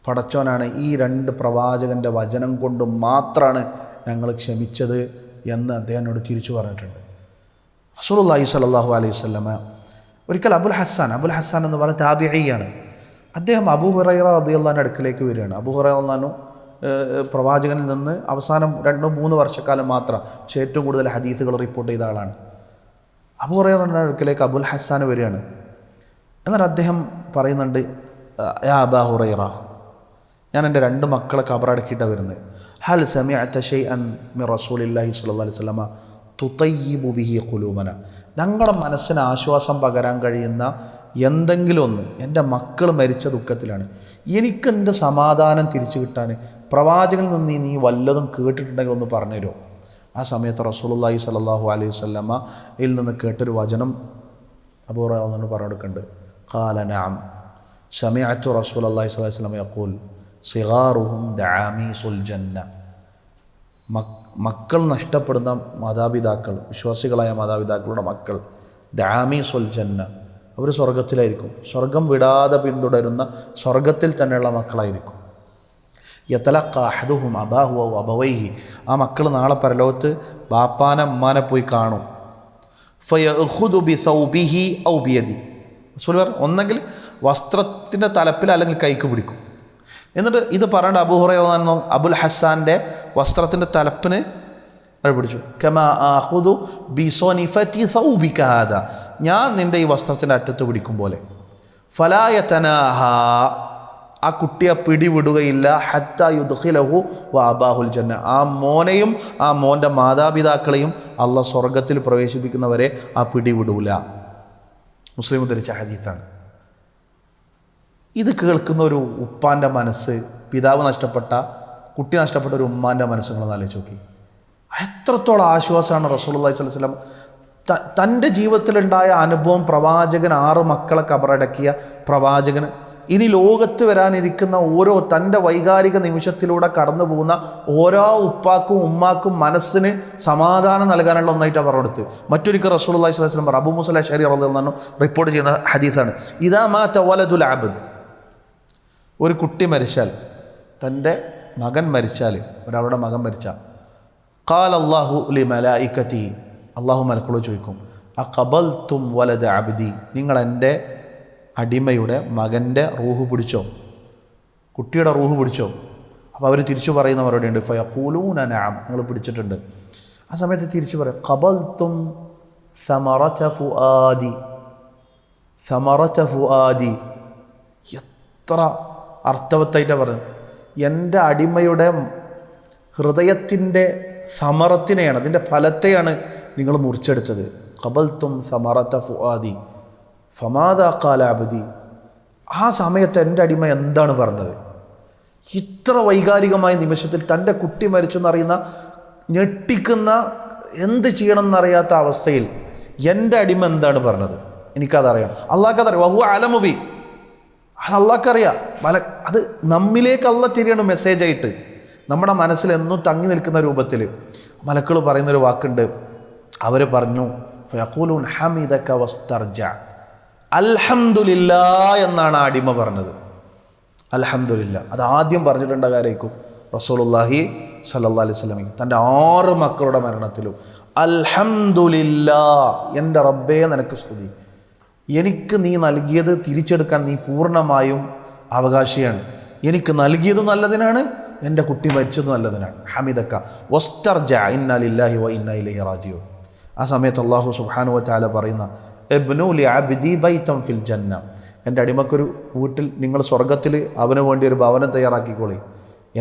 S2: പടച്ചോനാണ്. ഈ 2 പ്രവാചകൻ്റെ വചനം കൊണ്ട് മാത്രമാണ് ഞങ്ങൾ ക്ഷമിച്ചത് എന്ന് അദ്ദേഹത്തിനോട് തിരിച്ചു പറഞ്ഞിട്ടുണ്ട്. റസൂലുള്ളാഹി സ്വല്ലല്ലാഹു അലൈഹി വസല്ലമ ഒരിക്കൽ അബുൽ ഹസ്സാൻ എന്ന് പറഞ്ഞ താബിഈയാണ്. അദ്ദേഹം അബൂ ഹുറൈറ റളിയല്ലാഹു അൻഹു അടുക്കലേക്ക് വരികയാണ്. അബൂ ഹുറൈറ റളിയല്ലാഹു പ്രവാചകനിൽ നിന്ന് അവസാനം 2-3 വർഷക്കാലം മാത്രം, പക്ഷേ ഏറ്റവും കൂടുതൽ ഹദീസുകൾ റിപ്പോർട്ട് ചെയ്ത ആളാണ്. അബൂ ഹുറൈറയുടെ അടുക്കലേക്ക് അബുൽ ഹസ്സാൻ വരികയാണ്. എന്നാൽ അദ്ദേഹം പറയുന്നുണ്ട്, യാ അബാ ഹുറൈറ, ഞാൻ എൻ്റെ 2 മക്കളെ ഖബറടക്കിയിട്ടാണ് വരുന്നത്. ഹൽ സമിഅത ശൈഅൻ മിൻ റസൂലില്ലാഹി സ്വല്ലല്ലാഹി അലൈഹി വസല്ലമ തുതയ്യിബു ബിഹി ഖുലൂബന, ഞങ്ങളുടെ മനസ്സിന് ആശ്വാസം പകരാൻ കഴിയുന്ന എന്തെങ്കിലും ഒന്ന്. എൻ്റെ മക്കൾ മരിച്ച ദുഃഖത്തിലാണ്, എനിക്കെൻ്റെ സമാധാനം തിരിച്ചു കിട്ടാൻ പ്രവാചകനിൽ നിന്ന് നീ വല്ലതും കേട്ടിട്ടുണ്ടെങ്കിൽ ഒന്ന് പറഞ്ഞു തരുമോ. ആ സമയത്ത് റസൂലുള്ളാഹി സ്വല്ലല്ലാഹു അലൈഹി വസല്ലമയിൽ നിന്ന് കേട്ടൊരു വചനം അബൂ ഹുറൈറ പറഞ്ഞു കൊടുക്കുന്നുണ്ട്. ഖാല നഅം സമിഅതു റസൂലുള്ളാഹി സ്വല്ലല്ലാഹു അലൈഹി വസല്ലം യഖൂൽ സിഗാറുഹും ദഅമീസുൽ ജന്ന. മക്കൾ നഷ്ടപ്പെടുന്ന മാതാപിതാക്കൾ, വിശ്വാസികളായ മാതാപിതാക്കളുടെ മക്കൾ, ദഅമീസുൽ ജന്ന, അവർ സ്വർഗത്തിലായിരിക്കും. സ്വർഗം വിടാതെ പിന്തുടരുന്ന സ്വർഗത്തിൽ തന്നെയുള്ള മക്കളായിരിക്കും. യതലഖ അഹദുഹും അബാഹു ഔ അബവൈഹി, ആ മക്കൾ നാളെ പരലോകത്ത് ബാപ്പാനെ ഉമ്മാനെ പോയി കാണും. ഫയഖുദു ബിസൗബിഹി ഔ ബിയദി, റസൂൽ പറഞ്ഞു ഒന്നെങ്കിൽ വസ്ത്രത്തിൻ്റെ തലപ്പിൽ അല്ലെങ്കിൽ കൈക്ക് പിടിക്കും. എന്നിട്ട് ഇത് പറഞ്ഞിട്ട് അബൂ ഹുറൈറ അബുൽ ഹസ്സാൻ്റെ വസ്ത്രത്തിൻ്റെ തലപ്പിന് പിടിച്ചു. കമാ ആഖുദു ബിസോനിഫതി സൗബിക ഹാദാ, ഞാൻ നിൻ്റെ ഈ വസ്ത്രത്തിൻ്റെ അറ്റത്ത് പിടിക്കും പോലെ. ഫലാ യതനാഹ, ആ കുട്ടിയെ പിടിവിടുകയില്ല, ഹത്താ യുദ്ഖിലഹു വഅബാഹുൽ ജന്ന, ആ മോനെയും ആ മോൻ്റെ മാതാപിതാക്കളെയും അള്ളാഹ് സ്വർഗത്തിൽ പ്രവേശിപ്പിക്കുന്നവരെ ആ പിടിവിടൂല. മുസ്ലിം ഉദ്ധരിച്ച ഹദീസാണ്. ഇത് കേൾക്കുന്ന ഒരു ഉപ്പാൻ്റെ മനസ്സ്, പിതാവ് നഷ്ടപ്പെട്ട, കുട്ടി നഷ്ടപ്പെട്ട ഒരു ഉമ്മാൻ്റെ മനസ്സുകളെന്ന് ആലോചിച്ച് നോക്കി. എത്രത്തോളം ആശ്വാസമാണ് റസൂലുള്ളാഹി സ്വല്ലല്ലാഹു അലൈഹി വസല്ലം തൻ്റെ ജീവിതത്തിലുണ്ടായ അനുഭവം. പ്രവാചകൻ 6 മക്കളെ കബറടക്കിയ പ്രവാചകൻ ഇനി ലോകത്ത് വരാനിരിക്കുന്ന ഓരോ തൻ്റെ വൈകാരിക നിമിഷത്തിലൂടെ കടന്നു പോകുന്ന ഓരോ ഉപ്പാക്കും ഉമ്മാക്കും മനസ്സിന് സമാധാനം നൽകാനുള്ള ഒന്നായിട്ടാണ് പറഞ്ഞെടുത്ത്. മറ്റൊരിക്കൽ റസൂലുള്ളാഹി സ്വല്ലല്ലാഹു അലൈഹി വസല്ലം അബൂ മൂസ അശ്അരി റളിയല്ലാഹു അൻഹു റിപ്പോർട്ട് ചെയ്യുന്ന ഹദീസാണ്. ഇദാ മാത വലദുൽ അബ്ദ്, ഒരു കുട്ടി മരിച്ചാൽ, തൻ്റെ മകൻ മരിച്ചാൽ, ഒരാളുടെ മകൻ മരിച്ചാൽ, ഖാല അല്ലാഹു ലി മലായികതി, അള്ളാഹു മലക്കുകളോട് ചോദിക്കും, അഖബൽതും വലദ അബ്ദി, നിങ്ങൾ എൻ്റെ അടിമയുടെ മകൻ്റെ റൂഹ് പിടിച്ചോ, കുട്ടിയുടെ റൂഹ് പിടിച്ചോ? അപ്പോൾ അവർ തിരിച്ചു പറയുന്ന മറുപടി ഉണ്ട്, ഫയഖൂലൂന നഅം, നിങ്ങൾ പിടിച്ചിട്ടുണ്ട്. ആ സമയത്ത് തിരിച്ചു പറയും, ഖബൽതും സമറത ഫുആദി, സമറത ഫുആദി. എത്ര അർത്ഥവത്തായിട്ടാണ് പറഞ്ഞത്. എൻ്റെ അടിമയുടെ ഹൃദയത്തിൻ്റെ സമറത്തിനെയാണ്, അതിൻ്റെ ഫലത്തെയാണ് നിങ്ങൾ മുറിച്ചെടുത്തത്. ഖബൽതും സമറത ഫുആദി ഫമാദാ ഖാല അബ്ദി. ആ സമയത്ത് എൻ്റെ അടിമ എന്താണ് പറഞ്ഞത്? ഇത്ര വൈകാരികമായ നിമിഷത്തിൽ തൻ്റെ കുട്ടി മരിച്ചു എന്നറിയുന്ന, ഞെട്ടിക്കുന്ന, എന്ത് ചെയ്യണം എന്നറിയാത്ത അവസ്ഥയിൽ എൻ്റെ അടിമ എന്താണ് പറഞ്ഞത്? എനിക്കതറിയാം, അള്ളാഹ്ക്കതറിയാം. വഹുവ അലമു ബി, അത് അള്ളാഹ്ക്കറിയാം. അത് നമ്മിലേക്ക് അള്ളാഹ് തിരിയണം മെസ്സേജായിട്ട്, നമ്മുടെ മനസ്സിൽ എന്നും തങ്ങി നിൽക്കുന്ന രൂപത്തിൽ. മലക്കുകൾ പറയുന്നൊരു വാക്കുണ്ട്, അവർ പറഞ്ഞു, ഫയഖൂലൂൻ ഹമിദക വസ്തർജ, അൽഹംദുലില്ലാ എന്നാണ് ആ അടിമ പറഞ്ഞത്. അൽഹംദുലില്ലാ, അത് ആദ്യം പറഞ്ഞിട്ടുണ്ട കാര്യമായിരിക്കും റസൂലുള്ളാഹി സ്വല്ലല്ലാഹു അലൈഹി വസല്ലം തൻ്റെ 6 മക്കളുടെ മരണത്തിലും അൽഹംദുലില്ലാ, എൻ്റെ റബ്ബേ നിനക്ക് സ്തുതി, എനിക്ക് നീ നൽകിയത് തിരിച്ചെടുക്കാൻ നീ പൂർണ്ണമായും അവകാശിയാണ്. എനിക്ക് നൽകിയത് നല്ലതിനാണ്, എൻ്റെ കുട്ടി മരിച്ചത് നല്ലതിനാണ്. ഹമിദക വസ്തർജ ഇന്നാ ലില്ലാഹി വ ഇന്നാ ഇലൈഹി റാജിഊൻ. ആ സമയത്ത് അല്ലാഹു സുബ്ഹാനഹു വ തആല പറയുന്ന, ഇബ്നു ലി അബ്ദി ബൈതൻ ഫിൽ ജന്ന, എൻ്റെ അടിമക്കൊരു വീട്ടിൽ, നിങ്ങൾ സ്വർഗത്തിൽ അവന് വേണ്ടി ഒരു ഭവനം തയ്യാറാക്കിക്കോളി.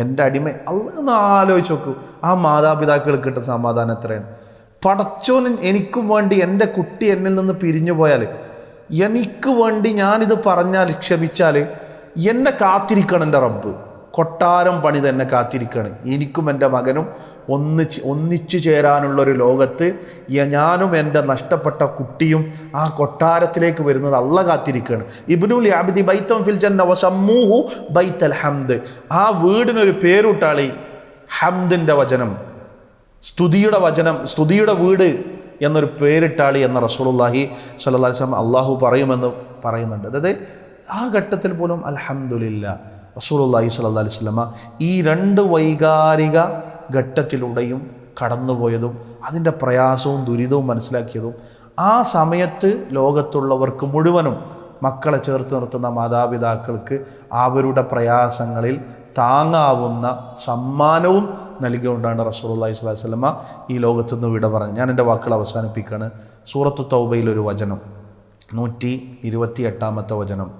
S2: എൻ്റെ അടിമ, അള്ളാഹ് ആലോചിച്ച് നോക്കൂ, ആ മാതാപിതാക്കൾക്ക് കിട്ടുന്ന സമാധാനം എത്രയാണ്. പടച്ചോൻ എനിക്കും വേണ്ടി, എൻ്റെ കുട്ടി എന്നിൽ നിന്ന് പിരിഞ്ഞു പോയാൽ, എനിക്ക് വേണ്ടി ഞാനിത് പറഞ്ഞാൽ, ക്ഷമിച്ചാൽ, എന്നെ കാത്തിരിക്കണം എൻ്റെ റബ്ബ്. കൊട്ടാരം പണി തന്നെ കാത്തിരിക്കുകയാണ്. എനിക്കും എൻ്റെ മകനും ഒന്നിച്ചു ചേരാനുള്ളൊരു ലോകത്ത് ഞാനും എൻ്റെ നഷ്ടപ്പെട്ട കുട്ടിയും ആ കൊട്ടാരത്തിലേക്ക് വരുന്നത് അള്ളാഹ് കാത്തിരിക്കുകയാണ്. ഇബ്നുൽ അബ്ദി ബൈതൻ ഫിൽ ജന്ന വസമ്മൂഹു ബൈത്തൽ ഹംദ്, ആ വീടിനൊരു പേരുട്ടാളി, ഹംദിൻ്റെ വചനം, സ്തുതിയുടെ വചനം, സ്തുതിയുടെ വീട് എന്നൊരു പേരിട്ടാളി എന്ന റസൂലുള്ളാഹി സ്വല്ലല്ലാഹു അലൈഹി വസല്ലം അള്ളാഹു പറയുമെന്ന് പറയുന്നുണ്ട്. അതായത് ആ ഘട്ടത്തിൽ പോലും അൽഹംദുലില്ലാ റസൂലുള്ളാഹി സ്വല്ലല്ലാഹു അലൈഹി വസല്ലമ ഈ 2 വൈകാരിക ഘട്ടത്തിലൂടെയും കടന്നുപോയതും അതിൻ്റെ പ്രയാസവും ദുരിതവും മനസ്സിലാക്കിയതും ആ സമയത്ത് ലോകത്തുള്ളവർക്ക് മുഴുവനും മക്കളെ ചേർത്ത് നിർത്തുന്ന മാതാപിതാക്കൾക്ക് അവരുടെ പ്രയാസങ്ങളിൽ താങ്ങാവുന്ന സമ്മാനവും നൽകിക്കൊണ്ടാണ് റസൂലുള്ളാഹി സ്വല്ലല്ലാഹു അലൈഹി വസല്ലമ ഈ ലോകത്തുനിന്ന് വിട പറഞ്ഞത്. ഞാൻ എൻ്റെ വാക്കുകൾ അവസാനിപ്പിക്കുകയാണ്. സൂറത്ത് തൗബയിലൊരു വചനം, 128-ാമത്തെ വചനം,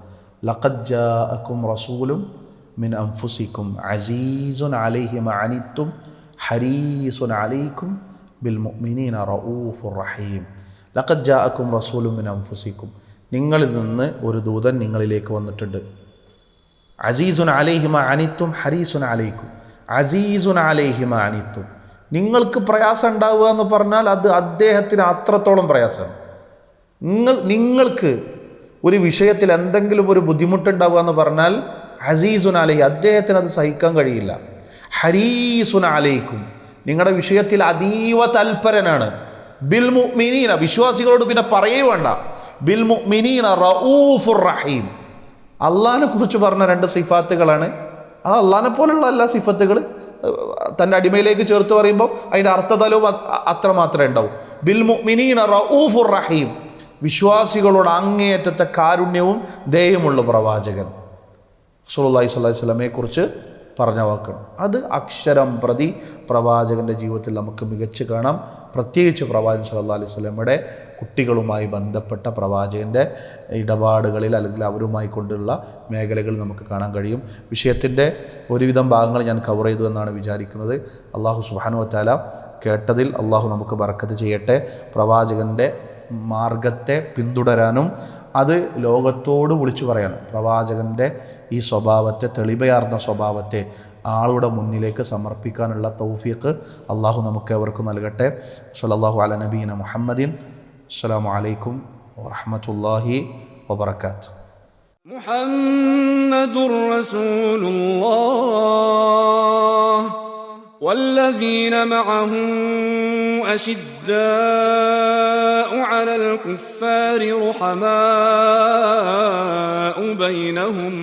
S2: ലഖദ് ജാഅക്കും റസൂലും മിൻ അൻഫുസിക്കും അസീസുൻ അലൈഹി മാ അനിത്തും ഹരീസുൻ അലൈക്കും ബിൽ മുഅ്മിനീന റഊഫുർ റഹീം. ലഖദ് ജാഅക്കും റസൂലും മിൻ അൻഫുസിക്കും, നിങ്ങളിൽ നിന്ന് ഒരു ദൂതൻ നിങ്ങളിലേക്ക് വന്നിട്ടുണ്ട്. അസീസുൻ അലൈഹി മാ അനിത്തും ഹരീസുൻ അലൈക്കും, അസീസുൻ അലൈഹി മാ അനിത്തും, നിങ്ങൾക്ക് പ്രയാസം ഉണ്ടാവുക എന്ന് പറഞ്ഞാൽ അത് അദ്ദേഹത്തിന് അത്രത്തോളം പ്രയാസമാണ്. നിങ്ങൾക്ക് ഒരു വിഷയത്തിൽ എന്തെങ്കിലും ഒരു ബുദ്ധിമുട്ടുണ്ടാവുക എന്ന് പറഞ്ഞാൽ അസീസുൻ അലൈഹി, അദ്ദേഹത്തിന് അത് സഹിക്കാൻ കഴിയില്ല. ഹരീസുൻ അലൈക്കും, നിങ്ങളുടെ വിഷയത്തിൽ അതീവ തൽപരനാണ്. ബിൽ മുഅ്മിനീന, വിശ്വാസികളോട് പിന്നെ പറയുകയും വേണ്ട. ബിൽ മുഅ്മിനീന റഊഫുർ റഹീം, അള്ളാഹിനെ കുറിച്ച് പറഞ്ഞ 2 സിഫാത്തുകളാണ്. ആ അള്ളാഹിനെ പോലുള്ള എല്ലാ സിഫത്തുകൾ തൻ്റെ അടിമയിലേക്ക് ചേർത്ത് പറയുമ്പോൾ അതിൻ്റെ അർത്ഥതലവും അത്ര മാത്രമേ ഉണ്ടാവും. ബിൽ മുഅ്മിനീന റഊഫുർ റഹീം, വിശ്വാസികളോട് അങ്ങേയറ്റത്തെ കാരുണ്യവും ദയയുമുള്ള പ്രവാചകൻ റസൂലുള്ളാഹി സ്വല്ലല്ലാഹു അലൈഹി വസല്ലമയെ കുറിച്ച് പറഞ്ഞ വാക്കാണ്. അത് അക്ഷരം പ്രതി പ്രവാചകൻ്റെ ജീവിതത്തിൽ നമുക്ക് മികച്ച് കാണാം. പ്രത്യേകിച്ച് പ്രവാചകൻ സ്വല്ലല്ലാഹു അലൈഹി വസല്ലമയുടെ കുട്ടികളുമായി ബന്ധപ്പെട്ട പ്രവാചകൻ്റെ ഇടപാടുകളിൽ അല്ലെങ്കിൽ അവരുമായി കൊണ്ടുള്ള മേഖലകൾ നമുക്ക് കാണാൻ കഴിയും. വിഷയത്തിൻ്റെ ഒരുവിധം ഭാഗങ്ങൾ ഞാൻ കവർ ചെയ്തു എന്നാണ് വിചാരിക്കുന്നത്. അള്ളാഹു സുബ്ഹാനഹു വ തആല കേട്ടതിൽ അള്ളാഹു നമുക്ക് ബർക്കത്ത് ചെയ്യട്ടെ. പ്രവാചകൻ്റെ മാർഗത്തെ പിന്തുടരാനും അത് ലോകത്തോട് വിളിച്ചു പറയാനും പ്രവാചകൻ്റെ ഈ സ്വഭാവത്തെ, തെളിമയാർന്ന സ്വഭാവത്തെ ആളുടെ മുന്നിലേക്ക് സമർപ്പിക്കാനുള്ള തൗഫീഖ് അള്ളാഹു നമുക്ക് അവർക്കും നൽകട്ടെ. സ്വല്ലല്ലാഹു അലാ നബീന മുഹമ്മദിൻ. അസ്സലാമു അലൈക്കും വറഹ്മത്തുള്ളാഹി വബറകാതുഹു.
S3: മുഹമ്മദുർ റസൂലുള്ളാഹ് വല്ലദീന മഅഹു അശിദ്ദാഉ അലൽ കുഫാരി റുഹമാഉ ബൈനഹും